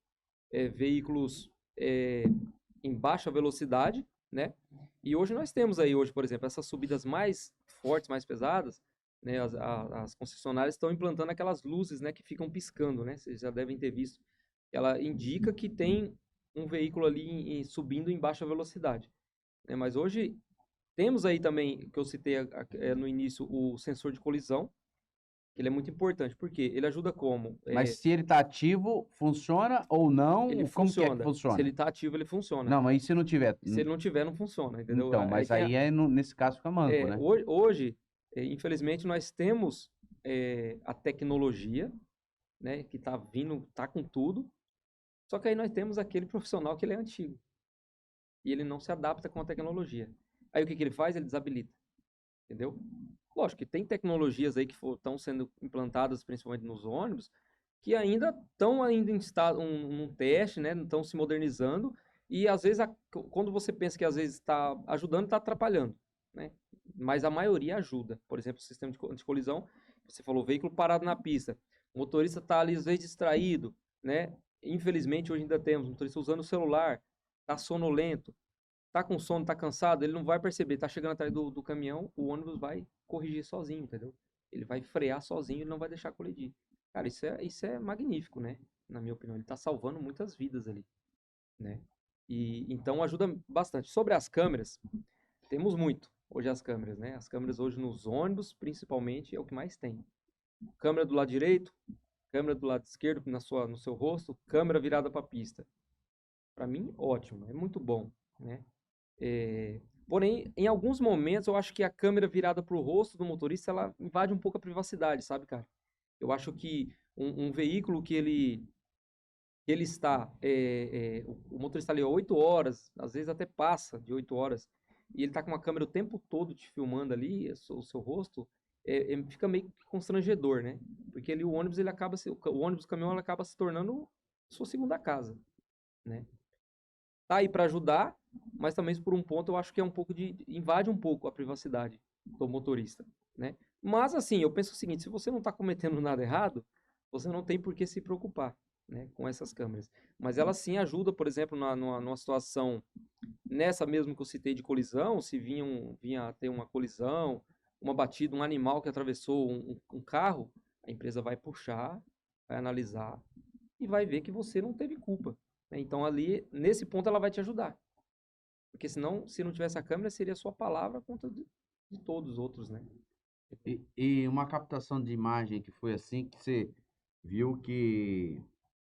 B: veículos em baixa velocidade, né? E hoje nós temos aí, por exemplo, essas subidas mais fortes, mais pesadas, né? As concessionárias estão implantando aquelas luzes, né, que ficam piscando, né? Vocês já devem ter visto. Ela indica que tem um veículo ali subindo em baixa velocidade, né? Mas hoje temos aí também, que eu citei no início, o sensor de colisão, que ele é muito importante, porque ele ajuda como?
A: Mas se ele está ativo, funciona ou não?
B: Ele
A: Como que é que
B: funciona. Se
A: funciona?
B: ele está ativo, ele funciona.
A: Não, mas e se não tiver?
B: Se ele não tiver, não funciona, entendeu?
A: Então, mas
B: tem
A: aí nesse caso fica manco, né?
B: hoje, infelizmente, nós temos a tecnologia, né, que está vindo, está com tudo, só que aí nós temos aquele profissional que ele é antigo. E ele não se adapta com a tecnologia. Aí o que ele faz? Ele desabilita. Entendeu? Lógico que tem tecnologias aí que estão sendo implantadas, principalmente nos ônibus, que ainda estão em estado, num teste, né? Estão se modernizando. E às vezes, quando você pensa que às vezes está ajudando, está atrapalhando, né? Mas a maioria ajuda. Por exemplo, o sistema de colisão, você falou, veículo parado na pista. O motorista está ali, às vezes, distraído, né? Infelizmente, hoje ainda temos motorista usando o celular, está sonolento, tá com sono, tá cansado, ele não vai perceber, tá chegando atrás do caminhão, o ônibus vai corrigir sozinho, entendeu? Ele vai frear sozinho, ele não vai deixar colidir. Cara, isso é magnífico, né? Na minha opinião, ele tá salvando muitas vidas ali, né? E então ajuda bastante. Sobre as câmeras, temos muito hoje as câmeras, né? As câmeras hoje nos ônibus, principalmente, é o que mais tem. Câmera do lado direito, câmera do lado esquerdo no seu rosto, câmera virada para a pista. Para mim, ótimo, é muito bom, né? Porém, em alguns momentos, eu acho que a câmera virada para o rosto do motorista, ela invade um pouco a privacidade, sabe, cara? Eu acho que um veículo que ele está, o motorista ali 8 horas, às vezes até passa de 8 horas, e ele está com uma câmera o tempo todo te filmando ali, o seu rosto, fica meio que constrangedor, né? Porque ali o ônibus, o caminhão, ele acaba se tornando sua segunda casa, né? Tá aí para ajudar, mas também por um ponto eu acho que é um pouco invade um pouco a privacidade do motorista, né? Mas assim, eu penso o seguinte, se você não está cometendo nada errado, você não tem por que se preocupar, né, com essas câmeras. Mas ela sim ajuda, por exemplo, numa situação nessa mesmo que eu citei de colisão, se vinha a ter uma colisão, uma batida, um animal que atravessou um carro, a empresa vai puxar, vai analisar e vai ver que você não teve culpa, né? Então ali, nesse ponto, ela vai te ajudar. Porque senão, se não tivesse a câmera, seria só a palavra contra de todos os outros, né?
A: E uma captação de imagem que foi assim, que você viu que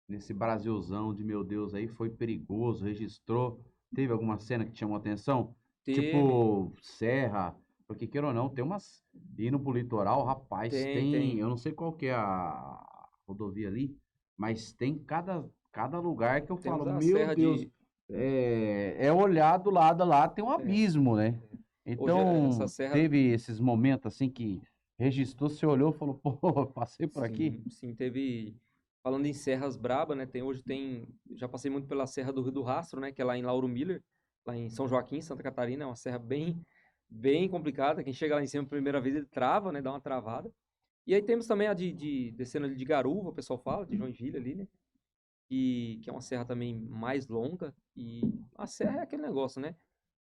A: nesse Brasilzão de meu Deus aí foi perigoso, registrou, teve alguma cena que te chamou atenção?
B: Teve,
A: Tipo serra, porque queira ou não, tem umas, indo pro litoral, rapaz,
B: tem.
A: eu não sei qual que é a rodovia ali, mas tem cada lugar que eu
B: Temos
A: falo,
B: a
A: meu
B: Serra
A: Deus, é olhar do lado lá, tem um abismo, né?
B: Hoje
A: Então,
B: essa serra,
A: teve esses momentos assim que registrou, você olhou e falou, pô, passei por aqui.
B: sim, teve, falando em serras braba, né, já passei muito pela Serra do Rio do Rastro, né, que é lá em Lauro Miller, lá em São Joaquim, Santa Catarina, é uma serra bem complicada, quem chega lá em cima a primeira vez ele trava, né, dá uma travada. E aí temos também a descendo ali de Garuva, o pessoal fala, de Joinville ali, né, que é uma serra também mais longa, e a serra é aquele negócio, né,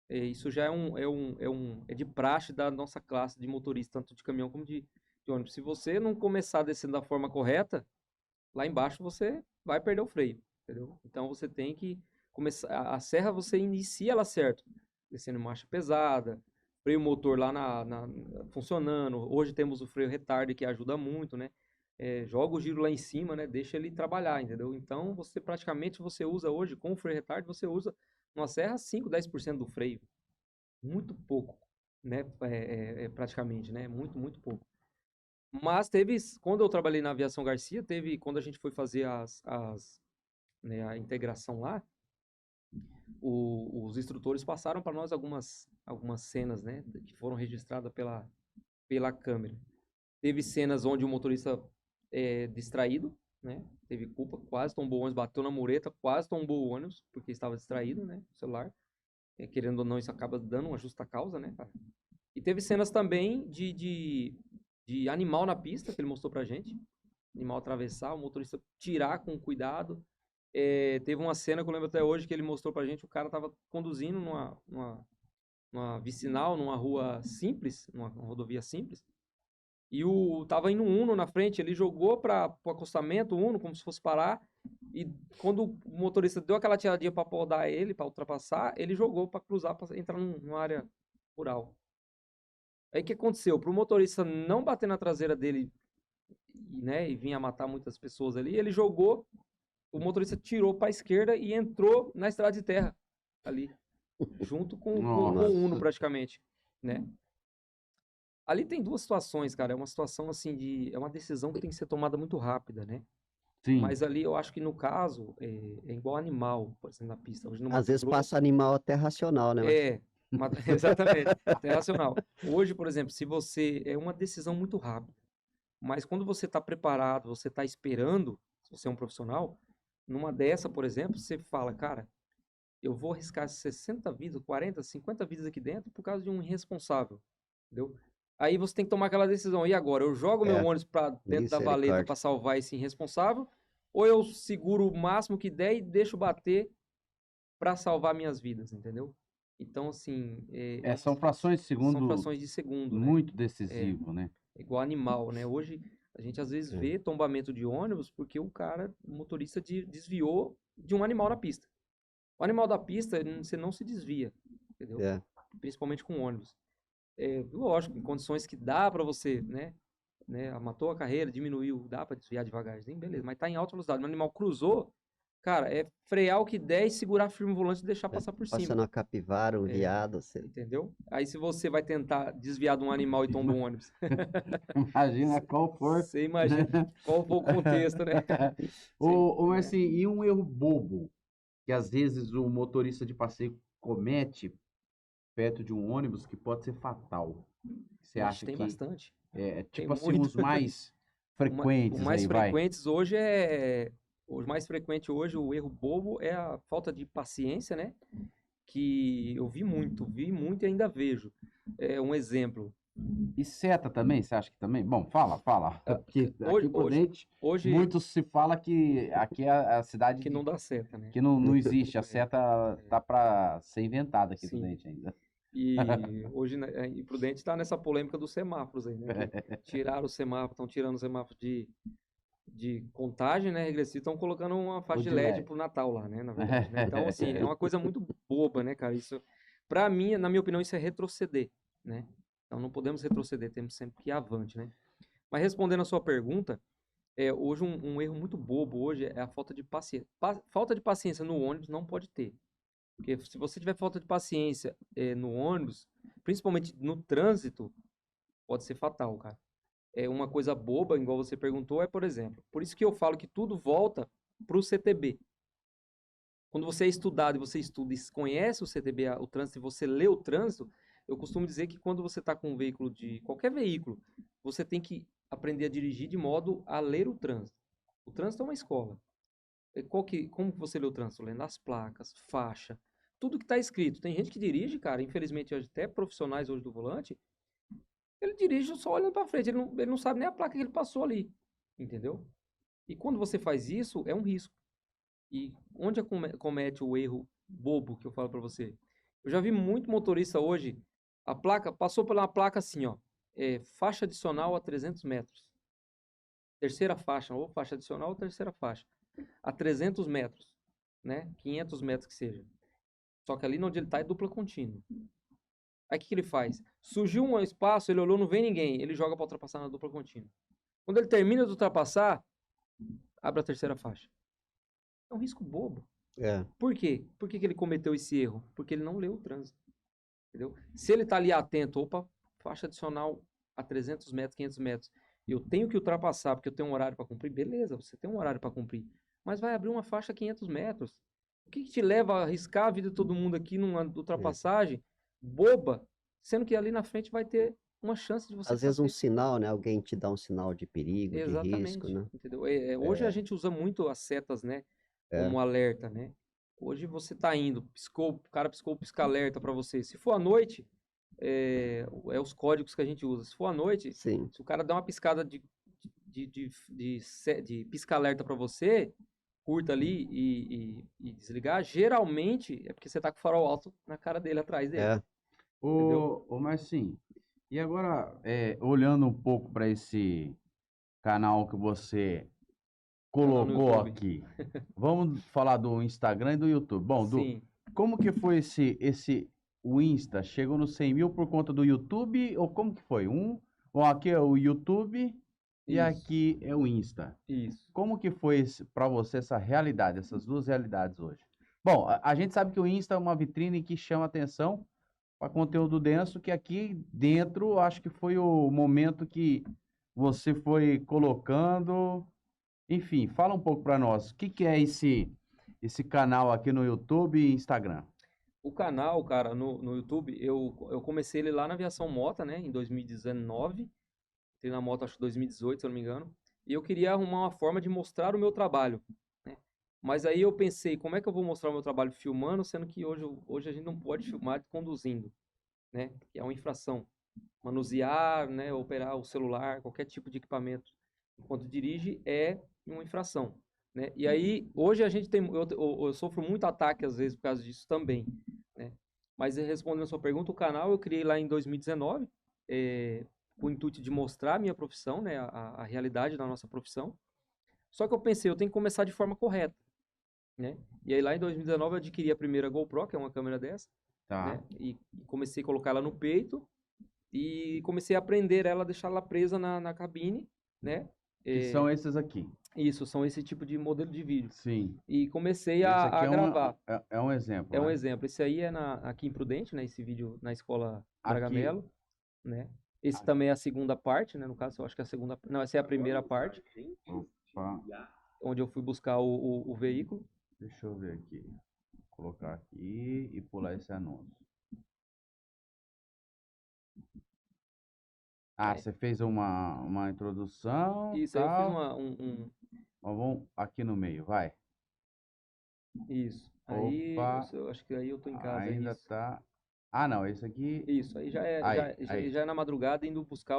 B: isso já é de praxe da nossa classe de motorista, tanto de caminhão como de ônibus. Se você não começar descendo da forma correta, lá embaixo você vai perder o freio, entendeu? Então você tem que começar. A serra você inicia ela certo, descendo em marcha pesada, freio motor lá funcionando. Hoje temos o freio retard que ajuda muito, né? Joga o giro lá em cima, né? Deixa ele trabalhar, entendeu? Então você praticamente você usa hoje com o freio retard, você usa numa serra 5, 10% do freio. Muito pouco, né? Praticamente, né? Muito pouco. Mas quando eu trabalhei na Aviação Garcia, quando a gente foi fazer né, a integração lá, os instrutores passaram para nós algumas cenas, né, que foram registradas pela câmera. Teve cenas onde o motorista distraído, né, teve culpa, quase tombou o ônibus, bateu na mureta, quase tombou o ônibus, porque estava distraído, né, o celular. Querendo ou não, isso acaba dando uma justa causa, né, cara? E teve cenas também de animal na pista, que ele mostrou pra gente. Animal atravessar, o motorista tirar com cuidado. Teve uma cena que eu lembro até hoje que ele mostrou pra gente, o cara tava conduzindo numa vicinal, numa rua simples, numa rodovia simples, e tava indo um Uno na frente, ele jogou para o acostamento, o Uno, como se fosse parar, e quando o motorista deu aquela tiradinha para podar ele, para ultrapassar, ele jogou para cruzar, para entrar numa área rural. Aí o que aconteceu? Para o motorista não bater na traseira dele, né, e vinha matar muitas pessoas ali, ele jogou, o motorista tirou para a esquerda e entrou na estrada de terra ali, junto com o Uno praticamente, né? Ali tem duas situações, cara. É uma situação assim é uma decisão que tem que ser tomada muito rápida, né?
A: Sim.
B: Mas ali eu acho que no caso é igual animal, por exemplo, na pista. Hoje no
C: Às
B: Mato
C: vezes
B: Grosso,
C: passa animal até racional, né, Marcelo?
B: exatamente, até racional. Hoje, por exemplo, se você é uma decisão muito rápida, mas quando você está preparado, você está esperando, se você é um profissional, numa dessa, por exemplo, você fala, cara, eu vou arriscar 60 vidas, 40, 50 vidas aqui dentro por causa de um irresponsável, entendeu? Aí você tem que tomar aquela decisão. E agora? Eu jogo meu ônibus para dentro da valeta para salvar esse irresponsável? Ou eu seguro o máximo que der e deixo bater para salvar minhas vidas, entendeu? Então, assim...
A: são frações de segundo.
B: São frações de segundo,
A: muito decisivo, né?
B: Igual animal, né? Hoje, a gente às vezes vê tombamento de ônibus porque o motorista desviou de um animal na pista. O animal da pista, você não se desvia, entendeu? Principalmente com ônibus. Lógico, em condições que dá para você, né? Matou a carreira, diminuiu, dá para desviar devagarzinho, beleza. Mas tá em alta velocidade. O animal cruzou, cara, frear o que der e segurar firme o volante e deixar passar por cima.
C: Passando uma capivara, um veado.
B: Entendeu? Aí se você vai tentar desviar de um animal e tomba um ônibus.
A: Imagina qual for.
B: Você imagina qual for o contexto, né?
A: Mas assim, e um erro bobo que às vezes o motorista de passeio comete perto de um ônibus que pode ser fatal. Você acha
B: tem
A: que
B: bastante.
A: tipo assim, os mais frequentes
B: os mais
A: aí,
B: frequentes hoje os mais frequentes hoje, o erro bobo é a falta de paciência, né? Que eu vi muito e ainda vejo. Um exemplo.
A: E seta também, você acha que também? Bom, fala. Porque aqui em Prudente, muito se fala que aqui é a cidade
B: que não dá seta, né?
A: Que não existe, a seta tá para ser inventada aqui em Prudente ainda.
B: E hoje em Prudente está nessa polêmica dos semáforos aí, né? Tiraram o semáforo, estão tirando o semáforo de contagem, né, regressiva, estão colocando uma faixa de LED pro Natal lá, né, na verdade, né? Então, assim, é uma coisa muito boba, né, cara? Isso, pra mim, na minha opinião, isso é retroceder, né? Então, não podemos retroceder, temos sempre que ir avante, né? Mas respondendo a sua pergunta, hoje um erro muito bobo hoje é a falta de paciência. Falta de paciência no ônibus não pode ter. Porque se você tiver falta de paciência no ônibus, principalmente no trânsito, pode ser fatal, cara. Uma coisa boba, igual você perguntou, por exemplo, por isso que eu falo que tudo volta para o CTB. quando você é estudado e você estuda e conhece o CTB, o trânsito, e você lê o trânsito, eu costumo dizer que quando você está com um veículo qualquer veículo, você tem que aprender a dirigir de modo a ler o trânsito. O trânsito é uma escola. Como que você lê o trânsito? Lendo as placas, faixa, tudo que está escrito. Tem gente que dirige, cara, infelizmente até profissionais hoje do volante, ele dirige só olhando para frente, ele não sabe nem a placa que ele passou ali, entendeu? E quando você faz isso, é um risco. E onde comete o erro bobo que eu falo para você? Eu já vi muito motorista hoje, a placa, passou pela placa assim, ó, faixa adicional a 300 metros. Terceira faixa, ou faixa adicional ou terceira faixa. A 300 metros, né? 500 metros que seja. Só que ali onde ele está é dupla contínua. Aí o que ele faz? Surgiu um espaço, ele olhou, não vem ninguém, ele joga para ultrapassar na dupla contínua. Quando ele termina de ultrapassar, abre a terceira faixa. É um risco bobo.
C: É.
B: Por quê? Por que ele cometeu esse erro? Porque ele não leu o trânsito. Entendeu? Se ele está ali atento, opa, faixa adicional a 300 metros, 500 metros, eu tenho que ultrapassar porque eu tenho um horário para cumprir, beleza, você tem um horário para cumprir, mas vai abrir uma faixa a 500 metros. O que te leva a arriscar a vida de todo mundo aqui numa ultrapassagem boba, sendo que ali na frente vai ter uma chance de você
C: Às vezes um
B: fazer.
C: sinal, né? Alguém te dá um sinal de perigo, de risco,
B: Exatamente,
C: né?
B: entendeu? Hoje a gente usa muito as setas, né, como alerta, né? Hoje você tá indo, piscou, o cara piscou o pisca-alerta para você. Se for à noite, é os códigos que a gente usa. Se for à noite,
C: Sim.
B: se o cara dá uma piscada de pisca-alerta para você, curta ali e desligar, geralmente é porque você tá com o farol alto na cara dele, atrás dele.
C: É.
A: Ô Marcinho, e agora, olhando um pouco para esse canal que você
B: Canal no
A: colocou
B: YouTube.
A: aqui, vamos falar do Instagram e do YouTube. Bom,
B: Sim.
A: como que foi o Insta? Chegou nos 100 mil por conta do YouTube? Ou como que foi? Bom, aqui é o YouTube e
B: Isso.
A: aqui é o Insta.
B: Isso.
A: Como que foi para você essa realidade, essas duas realidades hoje? Bom, a gente sabe que o Insta é uma vitrine que chama atenção para conteúdo denso, que aqui dentro acho que foi o momento que você foi colocando. Enfim, fala um pouco para nós. O que é esse canal aqui no YouTube e Instagram?
B: O canal, cara, no YouTube, eu comecei ele lá na Aviação Mota, né, em 2019. Entrei na moto, acho que 2018, se eu não me engano. E eu queria arrumar uma forma de mostrar o meu trabalho, né? Mas aí eu pensei, como é que eu vou mostrar o meu trabalho filmando, sendo que hoje a gente não pode filmar conduzindo, né? Que é uma infração. Manusear, né, operar o celular, qualquer tipo de equipamento enquanto dirige é uma infração, né? E aí, hoje a gente tem, eu sofro muito ataque às vezes por causa disso também, né? Mas respondendo a sua pergunta, o canal eu criei lá em 2019, com o intuito de mostrar a minha profissão, né, a realidade da nossa profissão. Só que eu pensei, eu tenho que começar de forma correta, né? E aí lá em 2019 eu adquiri a primeira GoPro, que é uma câmera dessa,
A: Tá.
B: né? E comecei a colocar ela no peito e comecei a prender ela, deixar ela presa na cabine, né?
A: Que são esses aqui.
B: Isso, são esse tipo de modelo de vídeo.
A: Sim.
B: E comecei
A: Esse
B: a
A: aqui
B: gravar.
A: é um exemplo,
B: É um
A: né?
B: exemplo. Esse aí é aqui em Prudente, né? Esse vídeo na escola Bragamelo, né? Esse também é a segunda parte, né? No caso, eu acho que é a segunda... Não, essa é a primeira parte,
A: Opa,
B: onde eu fui buscar o veículo.
A: deixa eu ver aqui. Vou colocar aqui e pular esse anúncio. Ah, você fez uma introdução,
B: Isso, aí eu fiz
A: tal. Vamos aqui no meio, vai.
B: Isso. Aí,
A: Opa,
B: eu acho que aí eu tô em casa.
A: ainda
B: Isso.
A: tá... Ah, não, esse aqui...
B: Isso, aí já é,
A: Aí.
B: já é na madrugada, indo buscar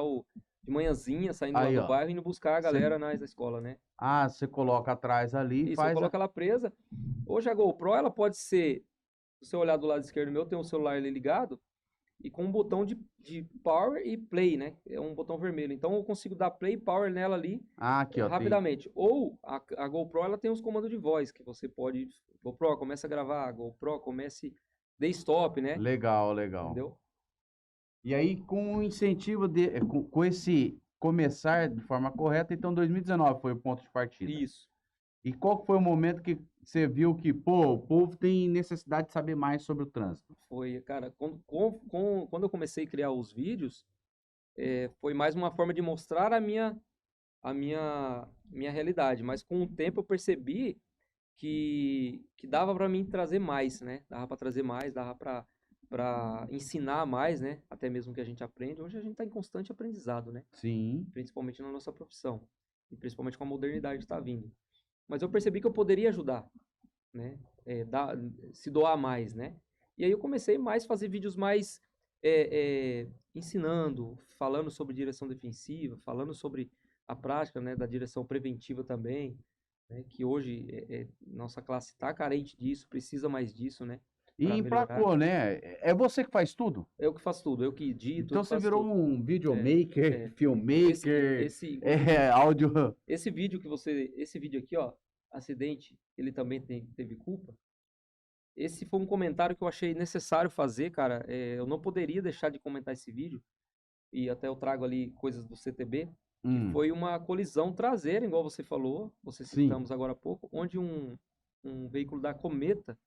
B: de manhãzinha, saindo lá
A: Aí,
B: do
A: ó.
B: bairro, indo buscar a galera na escola, né?
A: Ah, você coloca atrás ali e
B: Isso, eu
A: faz...
B: coloco ela presa. Hoje a GoPro, ela pode ser, se você olhar do lado esquerdo meu, tem um celular ali ligado, e com um botão de power e play, né? É um botão vermelho. Então eu consigo dar play e power nela ali
A: Ah, aqui, ó.
B: rapidamente. Ou a GoPro, ela tem os comandos de voz, que você pode... GoPro, começa a gravar. GoPro, comece... Dê stop, né?
A: Legal, legal.
B: Entendeu?
A: E aí, com o incentivo com esse começar de forma correta, então 2019 foi o ponto de partida.
B: Isso.
A: E qual foi o momento que você viu que, pô, o povo tem necessidade de saber mais sobre o trânsito?
B: Foi, cara, quando eu comecei a criar os vídeos, foi mais uma forma de mostrar a minha realidade. Mas com o tempo eu percebi que dava para mim trazer mais, né? Dava para trazer mais, dava para ensinar mais, né? Até mesmo que a gente aprende. Hoje a gente está em constante aprendizado, né?
A: Sim.
B: Principalmente na nossa profissão. E principalmente com a modernidade que está vindo. Mas eu percebi que eu poderia ajudar, né? Se doar mais, né? E aí eu comecei mais a fazer vídeos mais ensinando, falando sobre direção defensiva, falando sobre a prática, né, da direção preventiva também, né? Que hoje nossa classe está carente disso, precisa mais disso, né?
A: E
B: Para melhorar.
A: emplacou, né? É você que faz tudo?
B: Eu que faço tudo, eu que edito,
A: Então
B: eu que
A: você
B: faço
A: virou
B: tudo.
A: um videomaker, filmmaker,
B: Inclusive,
A: áudio.
B: esse vídeo aqui, ó, acidente, ele também teve culpa. Esse foi um comentário que eu achei necessário fazer, cara. Eu não poderia deixar de comentar esse vídeo. E até eu trago ali coisas do CTB, que foi uma colisão traseira, igual você falou, citamos agora há pouco, onde um veículo da Cometa,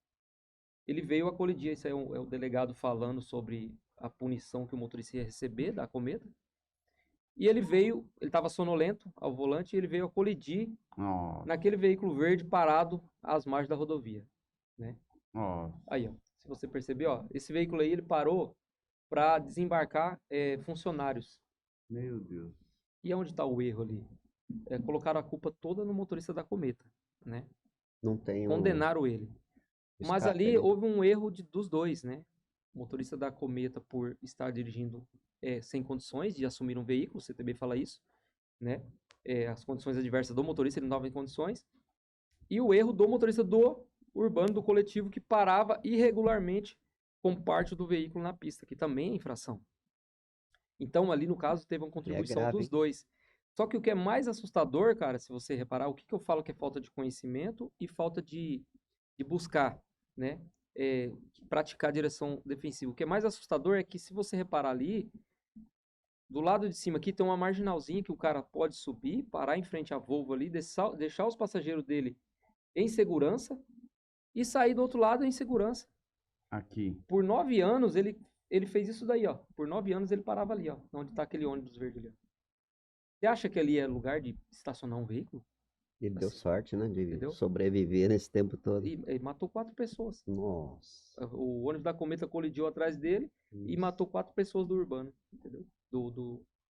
B: ele veio a colidir. Esse é o delegado falando sobre a punição que o motorista ia receber da Cometa. E ele estava sonolento ao volante, e ele veio a colidir naquele veículo verde parado às margens da rodovia, né? Aí, ó, se você perceber, ó, esse veículo aí, ele parou para desembarcar funcionários.
A: Meu Deus.
B: E onde está o erro ali? Colocaram a culpa toda no motorista da Cometa, né?
C: Não tem
B: Condenaram ele. Mas ali houve um erro dos dois, né? O motorista da Cometa, por estar dirigindo sem condições de assumir um veículo, o CTB fala isso, né? As condições adversas do motorista, ele não estava em condições. E o erro do motorista do urbano, do coletivo, que parava irregularmente com parte do veículo na pista, que também é infração. Então, ali no caso, teve uma contribuição
C: grave,
B: dos
C: hein?
B: dois. Só que o que é mais assustador, cara, se você reparar, o que eu falo que é falta de conhecimento e falta de buscar, né? Praticar direção defensiva. O que é mais assustador é que, se você reparar ali, do lado de cima aqui tem uma marginalzinha que o cara pode subir, parar em frente à Volvo ali, deixar os passageiros dele em segurança e sair do outro lado em segurança.
A: Aqui.
B: Por 9 anos, ele fez isso daí, ó. Por 9 anos, ele parava ali, ó. Onde tá aquele ônibus verde ali, ó. Você acha que ali é lugar de estacionar um veículo?
C: Ele deu
B: Assim,
C: sorte, né? De
B: entendeu?
C: sobreviver nesse tempo todo.
B: E matou 4 pessoas.
C: Nossa.
B: O ônibus da Cometa colidiu atrás dele e matou 4 pessoas do urbano, entendeu?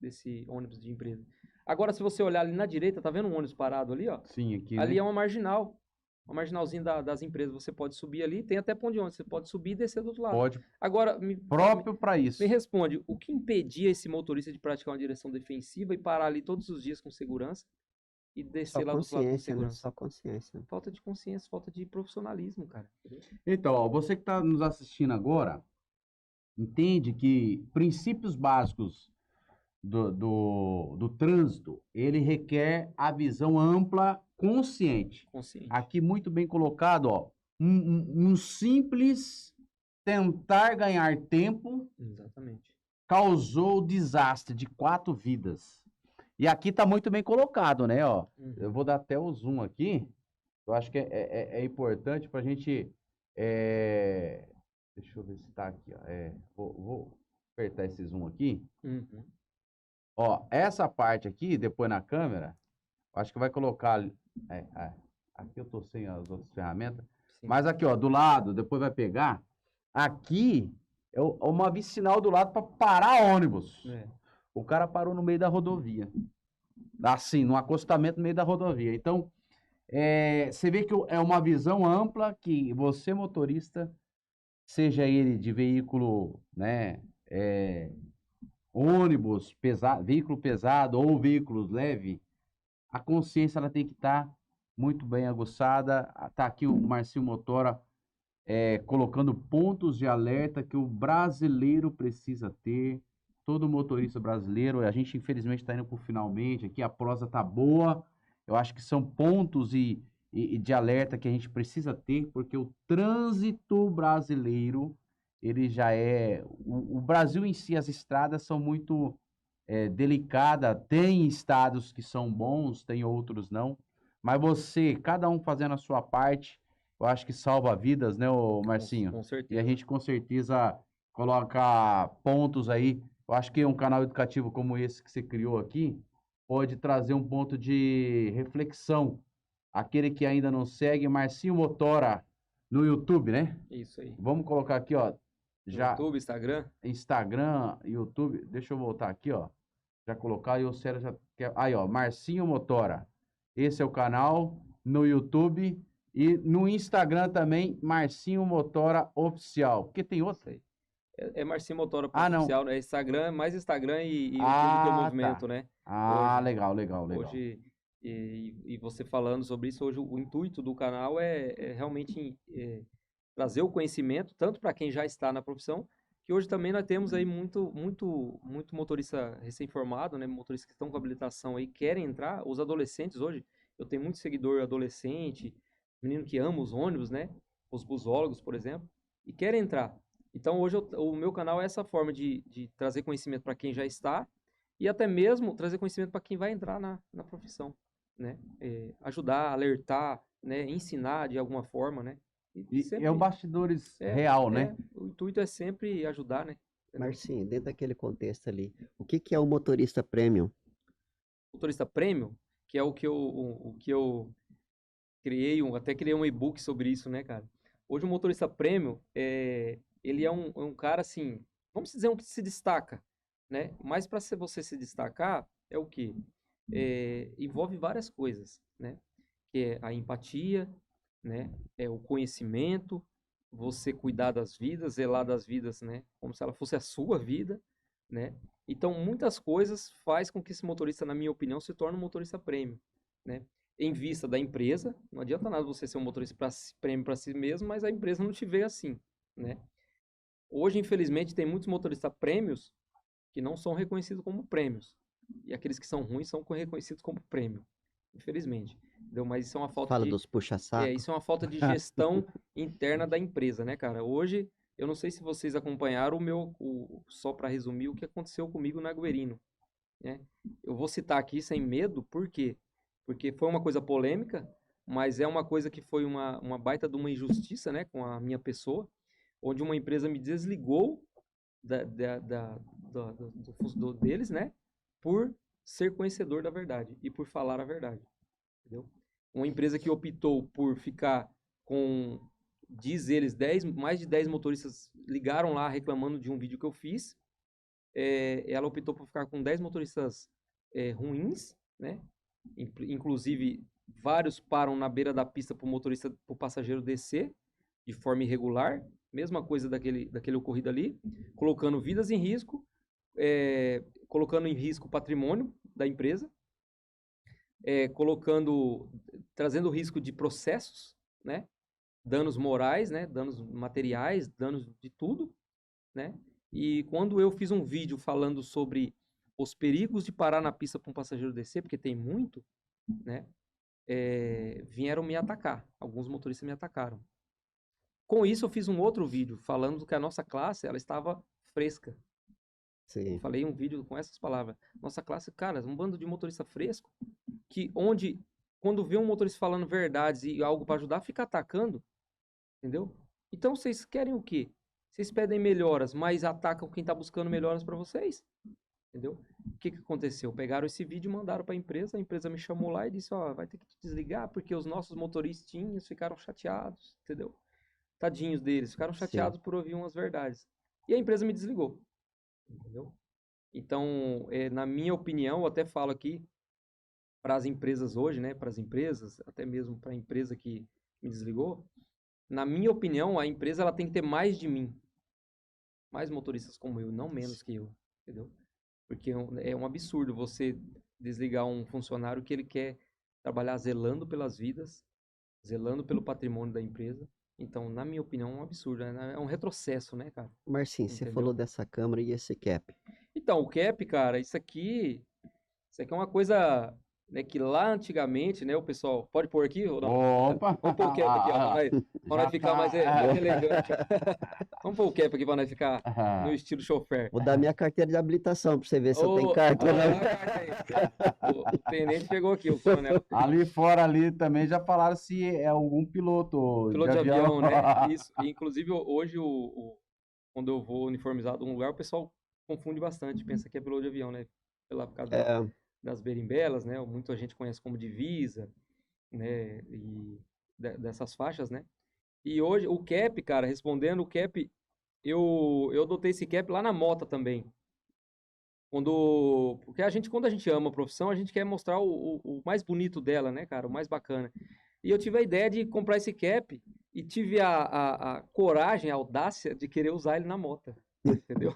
B: Desse ônibus de empresa. Agora, se você olhar ali na direita, tá vendo um ônibus parado ali, ó?
A: Sim, aqui,
B: Ali
A: né?
B: é uma marginal. Uma marginalzinha das empresas. Você pode subir ali, tem até ponto de ônibus. Você pode subir e descer do outro lado.
A: Pode.
B: Agora,
A: Próprio para isso.
B: me responde, o que impedia esse motorista de praticar uma direção defensiva e parar ali todos os dias com segurança e descer
C: Só
B: lá do outro lado com
C: consciência, né?
B: segurança?
C: Só consciência.
B: Falta de consciência, falta de profissionalismo, cara. Entendeu?
A: Então, ó, você que está nos assistindo agora, entende que princípios básicos do trânsito, ele requer a visão ampla, consciente.
B: Consciente.
A: Aqui muito bem colocado, ó, um simples tentar ganhar tempo
B: Exatamente.
A: causou o desastre de 4 vidas. E aqui está muito bem colocado, né, ó. Eu vou dar até o zoom aqui. Eu acho que é importante para a gente... Deixa eu ver se está aqui, ó. Vou apertar esse zoom aqui. Ó, essa parte aqui, depois na câmera, acho que vai colocar... aqui eu tô sem as outras ferramentas.
B: Sim.
A: Mas aqui, ó, do lado, depois vai pegar. Aqui é uma vicinal do lado para parar ônibus. O cara parou no meio da rodovia. Assim, no acostamento no meio da rodovia. Então, você vê que é uma visão ampla que você, motorista, seja ele de veículo, né, ônibus, veículo pesado ou veículos leve, a consciência ela tem que estar muito bem aguçada. Tá aqui o Marcinho Motora colocando pontos de alerta que o brasileiro precisa ter, todo motorista brasileiro. A gente infelizmente está indo para o finalmente, aqui a prosa tá boa, eu acho que são pontos e de alerta que a gente precisa ter, porque o trânsito brasileiro, ele já o Brasil em si, as estradas são muito delicadas, tem estados que são bons, tem outros não, mas cada um fazendo a sua parte, eu acho que salva vidas, né, ô Marcinho?
B: Com certeza.
A: E a gente com certeza coloca pontos aí. Eu acho que um canal educativo como esse que você criou aqui pode trazer um ponto de reflexão Aquele que ainda não segue, Marcinho Motora no YouTube, né?
B: Isso aí.
A: Vamos colocar aqui, ó. Já
B: YouTube, Instagram.
A: Instagram, YouTube. Deixa eu voltar aqui, ó. Já colocar e o Célio já quer. Aí, ó, Marcinho Motora. Esse é o canal no YouTube e no Instagram também, Marcinho Motora Oficial. Porque tem outro aí.
B: É Marcinho Motora
A: Ah, não.
B: Oficial, né? Instagram, mais Instagram e YouTube que é o
A: Ah,
B: movimento,
A: tá.
B: né?
A: Ah,
B: Hoje.
A: legal, legal, legal.
B: Hoje, e você falando sobre isso, hoje o intuito do canal é realmente trazer o conhecimento, tanto para quem já está na profissão, que hoje também nós temos aí muito motorista recém-formado, né? Motoristas que estão com habilitação aí, querem entrar, os adolescentes hoje, eu tenho muito seguidor adolescente, menino que ama os ônibus, né? Os busólogos, por exemplo, e querem entrar. Então hoje o meu canal é essa forma de trazer conhecimento para quem já está, e até mesmo trazer conhecimento para quem vai entrar na profissão, né? Ajudar, alertar, né? Ensinar de alguma forma, né?
A: E
B: sempre,
A: é o bastidores real, né?
B: o intuito é sempre ajudar, né? Entendeu?
C: Marcinho, dentro daquele contexto ali, o que que é o motorista premium?
B: Motorista premium, que é o que eu criei, até criei um e-book sobre isso, né, cara? Hoje o motorista premium, ele é um cara assim, vamos dizer, um que se destaca, né? Mas para você se destacar, é o quê? Envolve várias coisas, né? Que é a empatia, né? É o conhecimento, você cuidar das vidas, zelar das vidas, né? Como se ela fosse a sua vida, né? Então, muitas coisas faz com que esse motorista, na minha opinião, se torne um motorista premium, né? Em vista da empresa, não adianta nada você ser um motorista premium para si mesmo, mas a empresa não te vê assim, né? Hoje, infelizmente, tem muitos motoristas prêmios que não são reconhecidos como prêmios. E aqueles que são ruins são reconhecidos como prêmio. Infelizmente. Entendeu? Mas isso é uma falta
C: Fala
B: de.
C: dos puxa-saco.
B: Isso é uma falta de gestão interna da empresa, né, cara? Hoje, eu não sei se vocês acompanharam só para resumir o que aconteceu comigo na Guerino, né? Eu vou citar aqui sem medo, por quê? Porque foi uma coisa polêmica, mas é uma coisa que foi uma baita de uma injustiça, né, com a minha pessoa, onde uma empresa me desligou deles, né, por ser conhecedor da verdade e por falar a verdade, entendeu? Uma empresa que optou por ficar com, diz eles, mais de 10 motoristas ligaram lá reclamando de um vídeo que eu fiz. Ela optou por ficar com 10 motoristas ruins, né? Inclusive, vários param na beira da pista para o passageiro descer de forma irregular. Mesma coisa daquele ocorrido ali, colocando vidas em risco, colocando em risco o patrimônio da empresa, trazendo risco de processos, né? Danos morais, né? Danos materiais, danos de tudo, né? E quando eu fiz um vídeo falando sobre os perigos de parar na pista para um passageiro descer, porque tem muito, né? Vieram me atacar. Alguns motoristas me atacaram. Com isso, eu fiz um outro vídeo falando que a nossa classe ela estava fresca.
C: Sim.
B: Eu falei um vídeo com essas palavras. Nossa classe, cara, um bando de motorista fresco, quando vê um motorista falando verdades e algo para ajudar, fica atacando, entendeu? Então, vocês querem o quê? Vocês pedem melhoras, mas atacam quem está buscando melhoras para vocês, entendeu? O que aconteceu? Pegaram esse vídeo e mandaram para a empresa me chamou lá e disse, ó, vai ter que te desligar porque os nossos motoristinhos ficaram chateados, entendeu? Tadinhos deles, ficaram chateados por ouvir umas verdades. E a empresa me desligou, entendeu? Então, na minha opinião, eu até falo aqui para as empresas hoje, né, para as empresas, até mesmo para a empresa que me desligou, na minha opinião, a empresa ela tem que ter mais de mim, mais motoristas como eu, não menos que eu, entendeu? Porque é um absurdo você desligar um funcionário que ele quer trabalhar zelando pelas vidas, zelando pelo patrimônio da empresa. Então, na minha opinião, é um absurdo, né? É um retrocesso, né, cara?
C: Marcinho, você
B: Entendeu?
C: falou dessa câmera e esse cap.
B: Então, o cap, cara, isso aqui é uma coisa, né, que lá antigamente, né, o pessoal... Pode pôr aqui ou não?
A: Opa!
B: Vamos pôr o cap aqui, ó, pra nós ficar mais elegante. Vamos pôr o cap aqui pra nós ficar no estilo chofer.
C: Vou dar minha carteira de habilitação pra você ver se eu tenho carta,
B: ó,
C: né?
B: o tenente pegou aqui, o coronel.
A: Ali fora ali também já falaram se é algum piloto
B: Piloto de avião, né? Isso. E, inclusive, hoje, quando eu vou uniformizado em um lugar, o pessoal confunde bastante, pensa que é piloto de avião, né? Por causa das berimbelas, né? Muita gente conhece como divisa. né? E dessas faixas, né? E hoje, o cap, cara, respondendo, o cap, eu adotei esse cap lá na Mota também. Porque quando a gente ama a profissão, a gente quer mostrar o mais bonito dela, né, cara? O mais bacana. E eu tive a ideia de comprar esse cap e tive a coragem, a audácia de querer usar ele na Mota. Entendeu?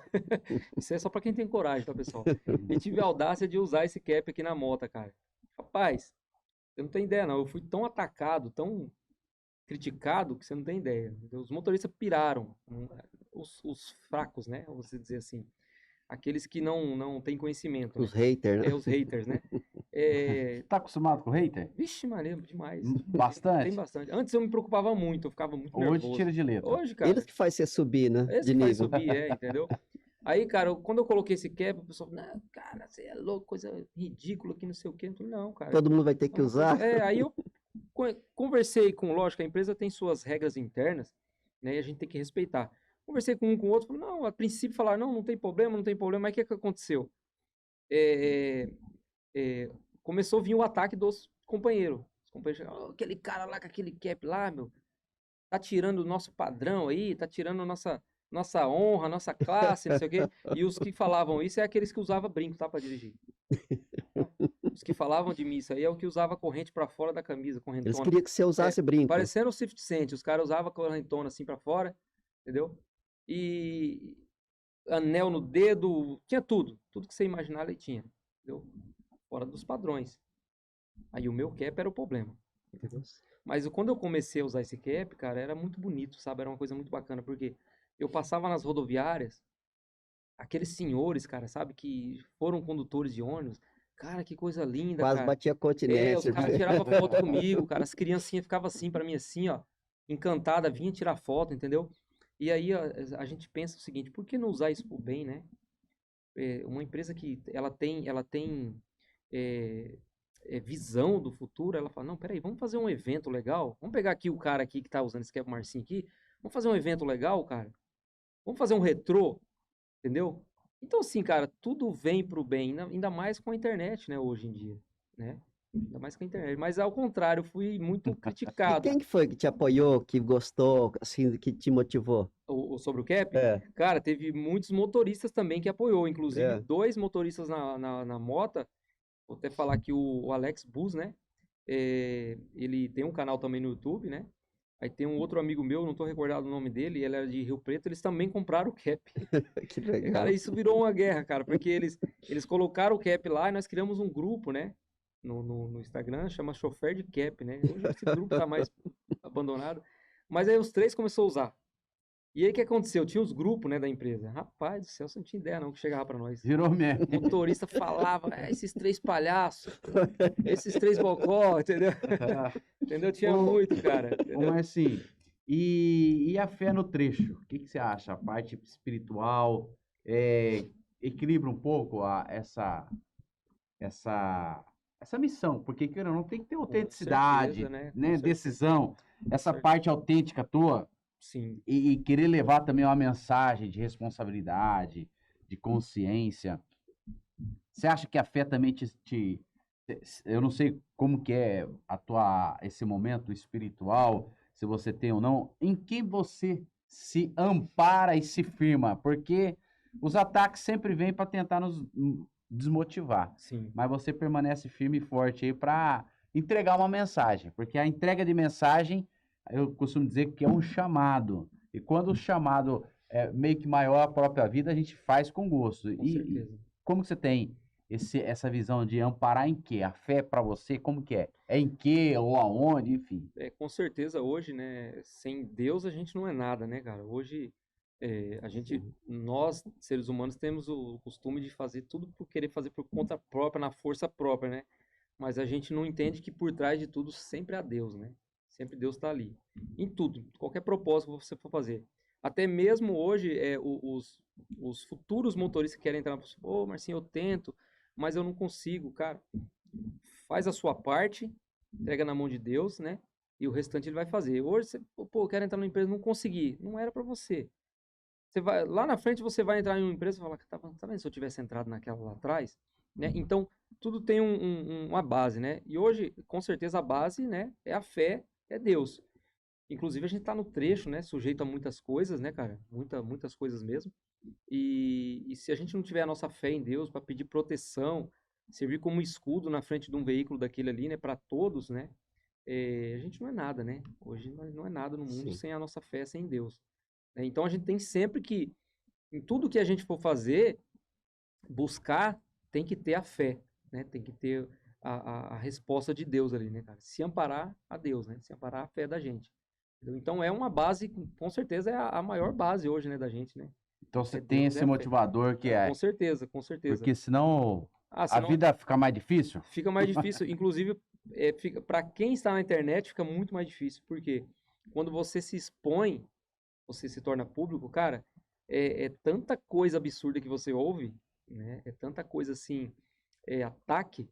B: Isso é só pra quem tem coragem, tá, pessoal? E tive a audácia de usar esse cap aqui na Mota, cara. Rapaz, eu não tenho ideia, não. Eu fui tão atacado, tão criticado, que você não tem ideia. Entendeu? Os motoristas piraram. Os fracos, né? Vamos dizer assim. Aqueles que não têm conhecimento, né?
C: Os haters, né?
B: Os haters, né? É...
A: Tá acostumado com hater?
B: Vixe, Maria, demais.
A: Bastante?
B: Tem bastante. Antes eu me preocupava muito, eu ficava muito
A: Hoje
B: nervoso.
A: tira de letra.
B: Hoje, cara,
C: Eles que faz você subir, né?
B: esse
C: De
B: que faz
C: nível.
B: subir, entendeu? Aí, cara, quando eu coloquei esse cap, o pessoal, não, cara, você é louco, coisa ridícula aqui, não sei o quê. Eu falei, não, cara.
C: Todo mundo vai ter que usar.
B: Aí eu conversei lógico, a empresa tem suas regras internas, né, e a gente tem que respeitar. Conversei com um com o outro, falei, não, a princípio falaram, não tem problema, mas o que aconteceu? Começou a vir o ataque dos companheiros. Os companheiros chegaram, aquele cara lá com aquele cap lá, meu, tá tirando o nosso padrão aí, tá tirando nossa honra, nossa classe, não sei o quê. E os que falavam isso é aqueles que usavam brinco, tá, pra dirigir. Os que falavam de mim isso aí é o que usava corrente pra fora da camisa,
C: Eles
B: correntona.
C: queriam que você usasse brinco.
B: Parecendo o 50 Cent, os caras usavam correntona assim pra fora, entendeu? E anel no dedo, tinha tudo. Tudo que você imaginar ele tinha, entendeu? Fora dos padrões. Aí o meu cap era o problema, entendeu? Mas quando eu comecei a usar esse cap, cara, era muito bonito, sabe? Era uma coisa muito bacana, porque eu passava nas rodoviárias, aqueles senhores, cara, sabe? Que foram condutores de ônibus. Cara, que coisa linda,
C: Quase
B: cara.
C: batia
B: Os
C: continência.
B: caras tiravam foto comigo, cara. As criancinhas ficavam assim pra mim, assim, ó, encantada, vinha tirar foto, entendeu? E aí a gente pensa o seguinte, por que não usar isso pro bem, né? Uma empresa que ela tem visão do futuro, ela fala, não, peraí, vamos fazer um evento legal? Vamos pegar aqui o cara aqui que tá usando esse Kevin Marcinho aqui, vamos fazer um evento legal, cara? Vamos fazer um retrô, entendeu? Então, assim, cara, tudo vem pro bem, ainda mais com a internet, né, hoje em dia, né? Ainda mais com a internet. Mas, ao contrário, eu fui muito
C: E
B: criticado.
C: quem que foi que te apoiou, que gostou, assim, que te motivou?
B: Sobre o cap,
C: É.
B: cara, teve muitos motoristas também que apoiou, inclusive
C: É.
B: 2 motoristas na Mota, vou até falar que o Alex Bus, né, ele tem um canal também no YouTube, né, aí tem um outro amigo meu, não tô recordado o nome dele, ele era de Rio Preto, eles também compraram o cap.
C: Que legal.
B: Cara, isso virou uma guerra, cara, porque eles colocaram o cap lá e nós criamos um grupo, né, no Instagram, chama Chofer de Cap, né, hoje esse grupo tá mais abandonado, mas aí os 3 começou a usar. E aí o que aconteceu? Tinha os grupos, né, da empresa. Rapaz do céu, você não tinha ideia não que chegava pra nós.
A: Virou mesmo.
B: O motorista falava, esses 3 palhaços, esses 3 bocó, entendeu? Entendeu? Tinha muito, cara. Entendeu?
A: Mas assim, e a fé no trecho? O que você acha? A parte espiritual equilibra um pouco essa missão? Porque querendo ou não tem que ter autenticidade,
B: certeza, né? Com
A: né?
B: certeza.
A: Decisão, essa
B: certeza.
A: parte autêntica tua
B: Sim.
A: e querer levar também uma mensagem de responsabilidade, de consciência. Você acha que a fé também eu não sei como que é esse momento espiritual, se você tem ou não, em que você se ampara e se firma, porque os ataques sempre vêm para tentar nos desmotivar,
B: Sim.
A: mas você permanece firme e forte aí para entregar uma mensagem, porque a entrega de mensagem, eu costumo dizer que é um chamado, e quando o chamado é meio que maior a própria vida, a gente faz com gosto.
B: Com certeza.
A: Como que você tem essa visão de amparar em quê? A fé para você, como que é? É em quê ou aonde, enfim?
B: Com certeza hoje, né, sem Deus a gente não é nada, né, cara? Hoje nós, seres humanos, temos o costume de fazer tudo por querer fazer por conta própria, na força própria, né? Mas a gente não entende que por trás de tudo sempre há Deus, né? Sempre Deus está ali. Em tudo, qualquer propósito que você for fazer. Até mesmo hoje, os futuros motoristas que querem entrar, ô, Marcinho, eu tento, mas eu não consigo, cara. Faz a sua parte, entrega na mão de Deus, né? E o restante ele vai fazer. Hoje, eu quero entrar numa empresa, não consegui. Não era para você. Lá na frente você vai entrar em uma empresa e falar, tá vendo se eu tivesse entrado naquela lá atrás? Né? Então, tudo tem uma base, né? E hoje, com certeza, a base, né, é a fé, é Deus. Inclusive, a gente tá no trecho, né, sujeito a muitas coisas, né, cara? Muitas coisas mesmo. E se a gente não tiver a nossa fé em Deus para pedir proteção, servir como escudo na frente de um veículo daquele ali, né, para todos, né? A gente não é nada, né? Hoje nós não é nada no mundo
C: Sim.
B: sem a nossa fé, sem Deus. Né? Então a gente tem sempre que, em tudo que a gente for fazer, buscar, tem que ter a fé, né? Tem que ter a resposta de Deus ali, né, cara? Se amparar a Deus, né? Se amparar a fé da gente. Entendeu? Então é uma base, com certeza é a maior base hoje, né, da gente, né?
A: Então você
B: É
A: tem
B: Deus, é
A: esse
B: a fé.
A: motivador que
B: Com
A: é,
B: certeza, com certeza.
A: porque senão
B: Ah,
A: a
B: senão
A: vida fica mais difícil.
B: fica mais difícil. Inclusive, para quem está na internet, fica muito mais difícil. Porque quando você se expõe, você se torna público, cara, é tanta coisa absurda que você ouve, né? É tanta coisa assim, ataque.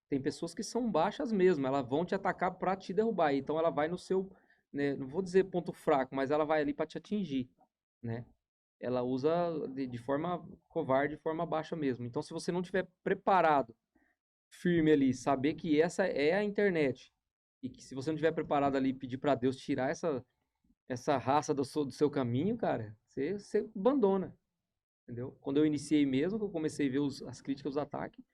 B: Tem pessoas que são baixas mesmo, elas vão te atacar para te derrubar. Então ela vai no seu, né, não vou dizer ponto fraco, mas ela vai ali para te atingir, né? Ela usa de forma covarde, de forma baixa mesmo. Então, se você não tiver preparado, firme ali, saber que essa é a internet, e que se você não tiver preparado ali, pedir para Deus tirar essa raça do seu caminho, cara, você abandona, entendeu? Quando eu iniciei mesmo, que eu comecei a ver as críticas, os ataques,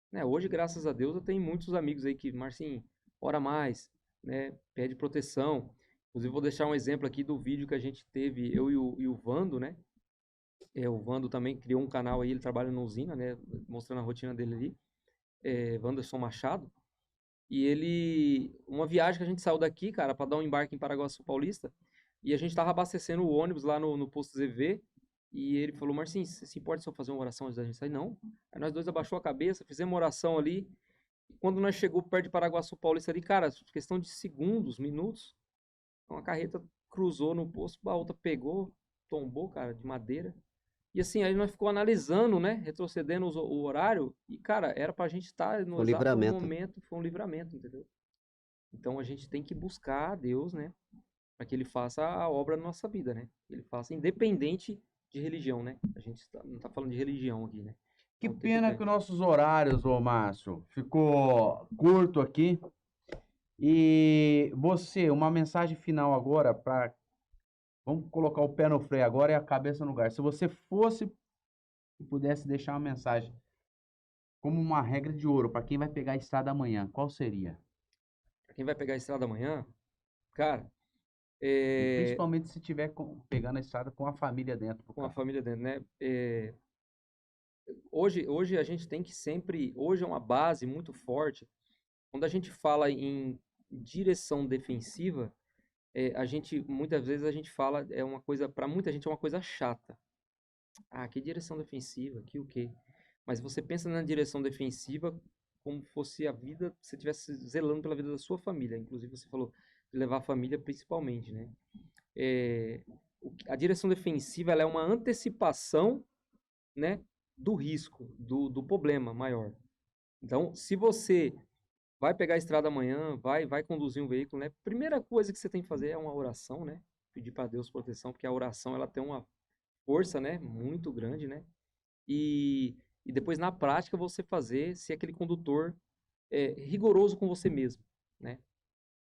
B: né? Hoje, graças a Deus, eu tenho muitos amigos aí que, Marcinho, ora mais, né? Pede proteção. Inclusive, vou deixar um exemplo aqui do vídeo que a gente teve, eu e o Vando, né? O Vando também criou um canal aí, ele trabalha na usina, né? Mostrando a rotina dele ali. Wanderson Machado. E uma viagem que a gente saiu daqui, cara, para dar um embarque em Paraguaçu Paulista, e a gente tava abastecendo o ônibus lá no posto ZV, e ele falou, Marcinho, você se importa se eu fazer uma oração antes da gente sair? Não. Aí nós dois abaixou a cabeça, fizemos uma oração ali, e quando nós chegou perto de Paraguaçu Paulista ali, cara, questão de segundos, minutos, uma carreta cruzou no posto, a outra pegou, tombou, cara, de madeira. E assim, aí nós ficou analisando, né? Retrocedendo o horário. E, cara, era pra gente estar no
C: Um
B: exato
C: livramento.
B: momento. Foi um livramento, entendeu? Então a gente tem que buscar a Deus, né? Para que ele faça a obra na nossa vida, né? Ele faça independente de religião, né? A gente não tá falando de religião aqui, né?
A: Que
B: Então tem que
A: pena
B: ter.
A: que os nossos horários, ô Márcio, ficou curto aqui. E você, uma mensagem final agora para vamos colocar o pé no freio agora e a cabeça no lugar. Se você fosse e pudesse deixar uma mensagem como uma regra de ouro para quem vai pegar a estrada amanhã, qual seria?
B: Pra quem vai pegar a estrada amanhã, cara,
A: E principalmente se tiver pegando a estrada com a família dentro do
B: com a
A: carro.
B: família dentro, né? Hoje a gente tem que sempre. Hoje é uma base muito forte. Quando a gente fala em direção defensiva, muitas vezes a gente fala, para muita gente é uma coisa chata. Ah, que direção defensiva, que o quê? Mas você pensa na direção defensiva como fosse a vida, você estivesse zelando pela vida da sua família. Inclusive você falou de levar a família principalmente, né? A direção defensiva ela é uma antecipação, né, do risco, do problema maior. Então, se você vai pegar a estrada amanhã, vai conduzir um veículo, né? Primeira coisa que você tem que fazer é uma oração, né? Pedir para Deus proteção, porque a oração ela tem uma força, né, muito grande, né? E depois na prática você fazer ser aquele condutor rigoroso com você mesmo, né?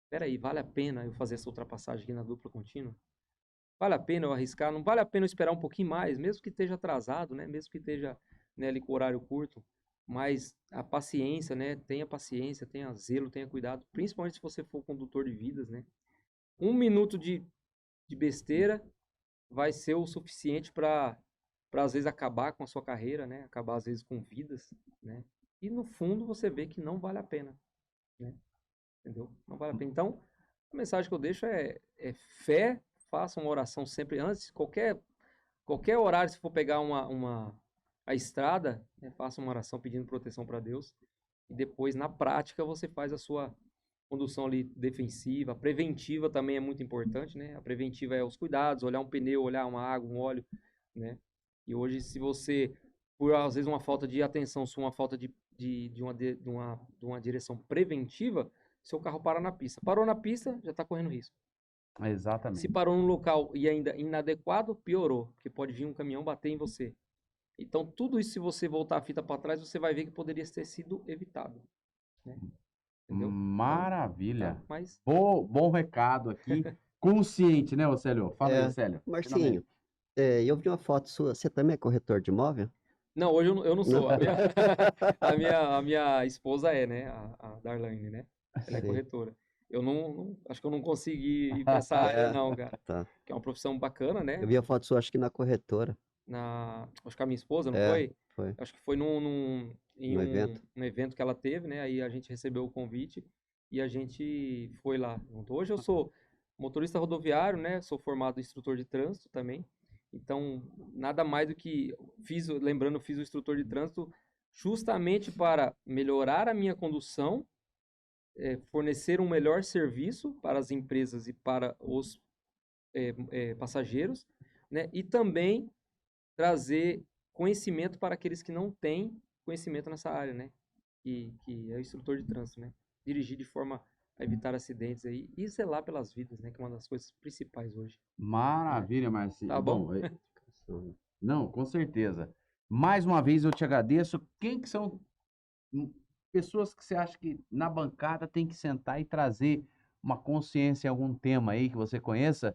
B: Peraí, vale a pena eu fazer essa ultrapassagem aqui na dupla contínua? Vale a pena eu arriscar? Não vale a pena eu esperar um pouquinho mais, mesmo que esteja atrasado, né? Mesmo que esteja, né, ali com o horário curto, mas a paciência, né? Tenha paciência, tenha zelo, tenha cuidado, principalmente se você for condutor de vidas, né? 1 minuto de besteira vai ser o suficiente para às vezes acabar com a sua carreira, né? Acabar às vezes com vidas, né? E no fundo você vê que não vale a pena, né? Entendeu? Não vale a pena. Então, a mensagem que eu deixo é fé, faça uma oração sempre antes, qualquer horário se for pegar a estrada, né? Faça uma oração pedindo proteção para Deus e depois na prática você faz a sua condução ali defensiva, a preventiva também é muito importante, né? A preventiva é os cuidados, olhar um pneu, olhar uma água, um óleo, né? E hoje, se você, por às vezes uma falta de atenção, se uma falta de uma direção preventiva, seu carro para na pista. Parou na pista, já está correndo risco. Se
A: Exatamente.
B: parou num local e ainda inadequado, piorou, porque pode vir um caminhão bater em você. Então, tudo isso, se você voltar a fita para trás, você vai ver que poderia ter sido evitado, né? Entendeu? Então,
A: Maravilha.
B: tá, mas
A: Bom recado aqui. Consciente, né, ô Célio? Fala aí,
C: É,
A: Célio.
C: Marcinho, eu vi uma foto sua. Você também é corretor de imóvel?
B: não, hoje eu não sou.
C: Não.
B: A minha esposa é, né? A Darlene, né? Ela é
C: Sei.
B: corretora. Eu acho que eu não consegui ir para essa área,
C: É,
B: não, cara.
C: tá.
B: Que é uma profissão bacana, né?
C: Eu vi a foto sua, acho que na corretora.
B: Acho que a minha esposa, não
C: É,
B: foi?
C: foi.
B: Acho que foi em
C: No evento.
B: um evento que ela teve, né? Aí a gente recebeu o convite e a gente foi lá junto. Hoje eu sou motorista rodoviário, né? Sou formado instrutor de trânsito também. Então, nada mais do que lembrando, fiz o instrutor de trânsito justamente para melhorar a minha condução, fornecer um melhor serviço para as empresas e para os passageiros, né? E também trazer conhecimento para aqueles que não têm conhecimento nessa área, né? Que é o instrutor de trânsito, né? Dirigir de forma a evitar acidentes aí e zelar pelas vidas, né? Que é uma das coisas principais hoje.
A: Maravilha, Marcinho.
B: Tá bom?
A: Não, com certeza. Mais uma vez eu te agradeço. Quem que são pessoas que você acha que na bancada tem que sentar e trazer uma consciência em algum tema aí que você conheça?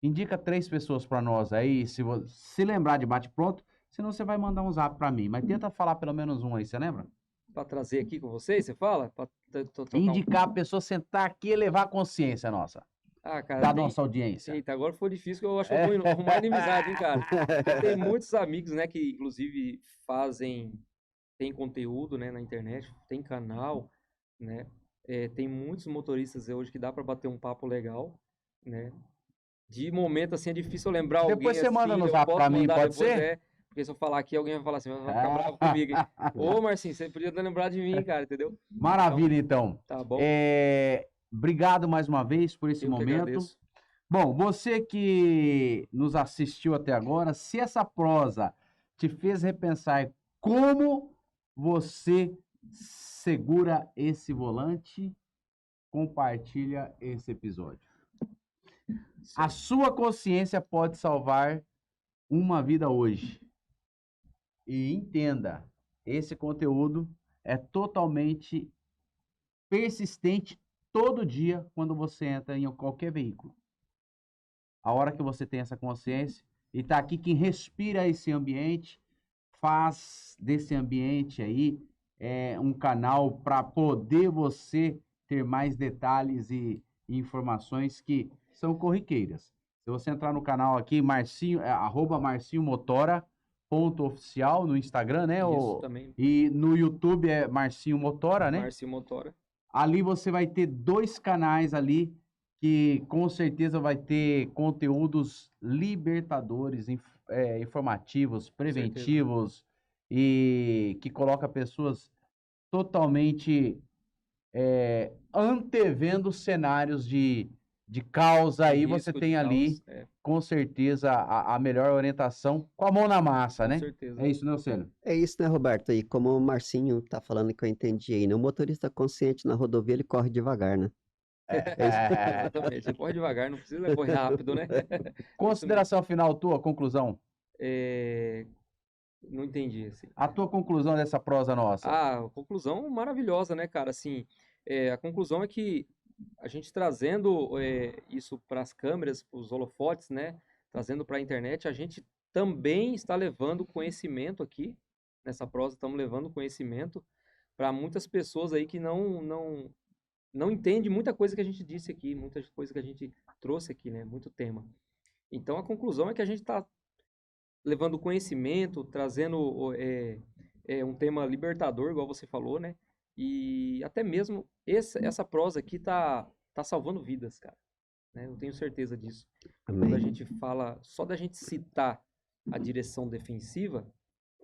A: Indica 3 pessoas para nós aí, se lembrar de bate-pronto, senão você vai mandar um zap para mim, mas tenta falar pelo menos um aí, você lembra?
B: Para trazer aqui com vocês, você fala? Para trocar
A: Indicar a pessoa sentar aqui e levar a consciência nossa,
B: Ah, cara,
A: da nossa audiência.
B: Eita, agora foi difícil, que eu acho que eu vou arrumar inimizade, hein, cara? Porque tem muitos amigos, né, que inclusive tem conteúdo, né, na internet, tem canal, né? Tem muitos motoristas hoje que dá para bater um papo legal, né? De momento, assim, é difícil eu lembrar
A: Depois
B: alguém
A: você manda
B: assim,
A: no
B: eu
A: zap
B: posso
A: pra mim,
B: mandar
A: pode
B: depois,
A: ser?
B: porque se eu falar aqui, alguém vai falar assim, vai ficar bravo comigo, hein? Ô, Marcinho, você podia ter lembrado de mim, cara, entendeu?
A: Maravilha, então.
B: Tá bom?
A: Obrigado mais uma vez por esse
B: Eu que
A: momento.
B: agradeço.
A: Bom, você que nos assistiu até agora, se essa prosa te fez repensar como você segura esse volante, compartilha esse episódio. A sua consciência pode salvar uma vida hoje. E entenda, esse conteúdo é totalmente persistente todo dia quando você entra em qualquer veículo. A hora que você tem essa consciência e está aqui quem respira esse ambiente, faz desse ambiente aí um canal para poder você ter mais detalhes e informações que são corriqueiras. Se você entrar no canal aqui, Marcinho, @marcinhomotora.oficial no Instagram, né?
B: Isso também.
A: E no YouTube é Marcinho Motora, né?
B: Marcinho Motora.
A: Ali você vai ter 2 canais ali que com certeza vai ter conteúdos libertadores, informativos, preventivos e que coloca pessoas totalmente antevendo cenários de causa. Aí você
B: Risco de
A: tem ali,
B: caos,
A: com certeza, a melhor orientação com a mão na massa,
B: com
A: né?
B: certeza.
A: É isso, né, Célio?
C: É isso, né, Roberto? E como o Marcinho tá falando que eu entendi aí, né? O motorista consciente na rodovia, ele corre devagar, né? É isso.
B: Exatamente. Você corre devagar, não precisa correr rápido, né?
A: Consideração final tua, conclusão.
B: Não entendi, assim.
A: A tua conclusão dessa prosa nossa.
B: Conclusão maravilhosa, né, cara? Assim, a conclusão é que a gente trazendo isso para as câmeras, para os holofotes, né? Trazendo para a internet, a gente também está levando conhecimento aqui, nessa prosa, estamos levando conhecimento para muitas pessoas aí que não entendem muita coisa que a gente disse aqui, muitas coisas que a gente trouxe aqui, né? Muito tema. Então, a conclusão é que a gente está levando conhecimento, trazendo um tema libertador, igual você falou, né? E até mesmo essa prosa aqui tá salvando vidas, cara. Né? Eu tenho certeza disso. Quando a gente fala, só da gente citar a direção defensiva,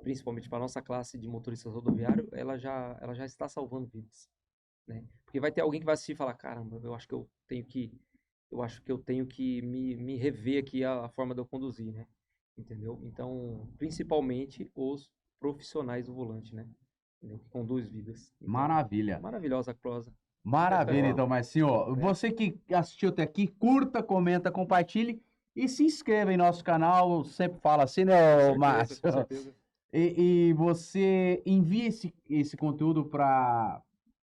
B: principalmente para a nossa classe de motoristas rodoviários, ela já está salvando vidas. Né? Porque vai ter alguém que vai assistir e falar, caramba, eu acho que eu tenho que me rever aqui a forma de eu conduzir, né? Entendeu? Então, principalmente os profissionais do volante, né? Entendeu? Que conduz vidas. Então,
A: Maravilha.
B: maravilhosa a prosa.
A: Maravilha,
B: Bom.
A: então, Marcinho. Você que assistiu até aqui, curta, comenta, compartilhe e se inscreva em nosso canal. Sempre fala assim, né, Márcio?
B: Com certeza.
A: E você envia esse conteúdo para,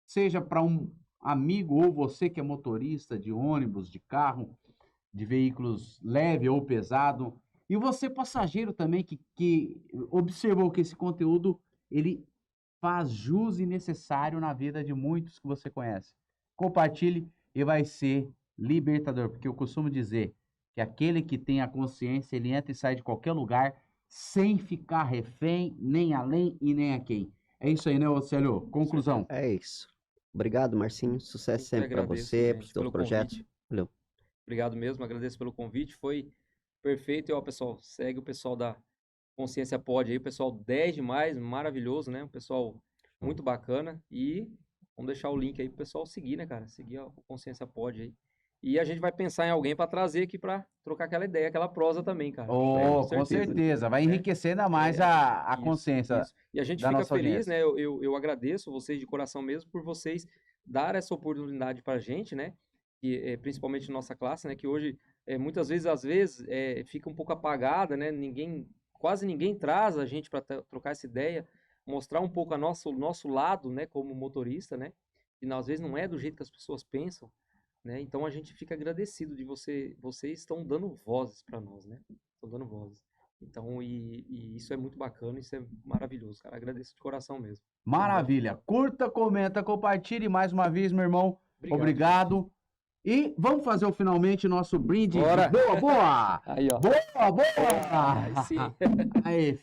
A: seja para um amigo ou você que é motorista de ônibus, de carro, de veículos leve ou pesado, e você passageiro também que observou que esse conteúdo ele faz jus e necessário na vida de muitos que você conhece. Compartilhe e vai ser libertador, porque eu costumo dizer que aquele que tem a consciência, ele entra e sai de qualquer lugar sem ficar refém, nem além e nem a quem. É isso aí, né, Océlio? Conclusão.
C: É isso. Obrigado, Marcinho. Sucesso
B: Eu que
C: sempre para
B: agradeço,
C: você, para
B: gente,
C: o teu
B: pelo
C: projeto.
B: convite.
C: Valeu.
B: Obrigado mesmo, agradeço pelo convite, foi perfeito. E ó, pessoal, segue o pessoal da Consciência Pod aí, o pessoal 10 demais, maravilhoso, né? Um pessoal muito bacana. E vamos deixar o link aí pro pessoal seguir, né, cara? Seguir o Consciência Pod aí. E a gente vai pensar em alguém para trazer aqui para trocar aquela ideia, aquela prosa também, cara.
A: Oh, com certeza. Vai enriquecer ainda mais a
B: Isso,
A: consciência
B: isso. E a gente
A: da
B: fica
A: nossa
B: feliz,
A: audiência.
B: né? Eu agradeço vocês de coração mesmo por vocês dar essa oportunidade pra gente, né? E, principalmente nossa classe, né? Que hoje, muitas vezes, às vezes, fica um pouco apagada, né? Quase ninguém traz a gente para trocar essa ideia, mostrar um pouco o nosso lado, né? Como motorista, né? E às vezes não é do jeito que as pessoas pensam, né? Então a gente fica agradecido de vocês estão dando vozes para nós, né? Estão dando vozes. Então, e isso é muito bacana, isso é maravilhoso, cara. Agradeço de coração mesmo.
A: Maravilha. Curta, comenta, compartilhe mais uma vez, meu irmão. Obrigado. E vamos fazer finalmente nosso brinde.
B: Bora.
A: Boa, boa!
B: Aí, ó.
A: Boa, boa!
B: Aí sim.
A: Aí,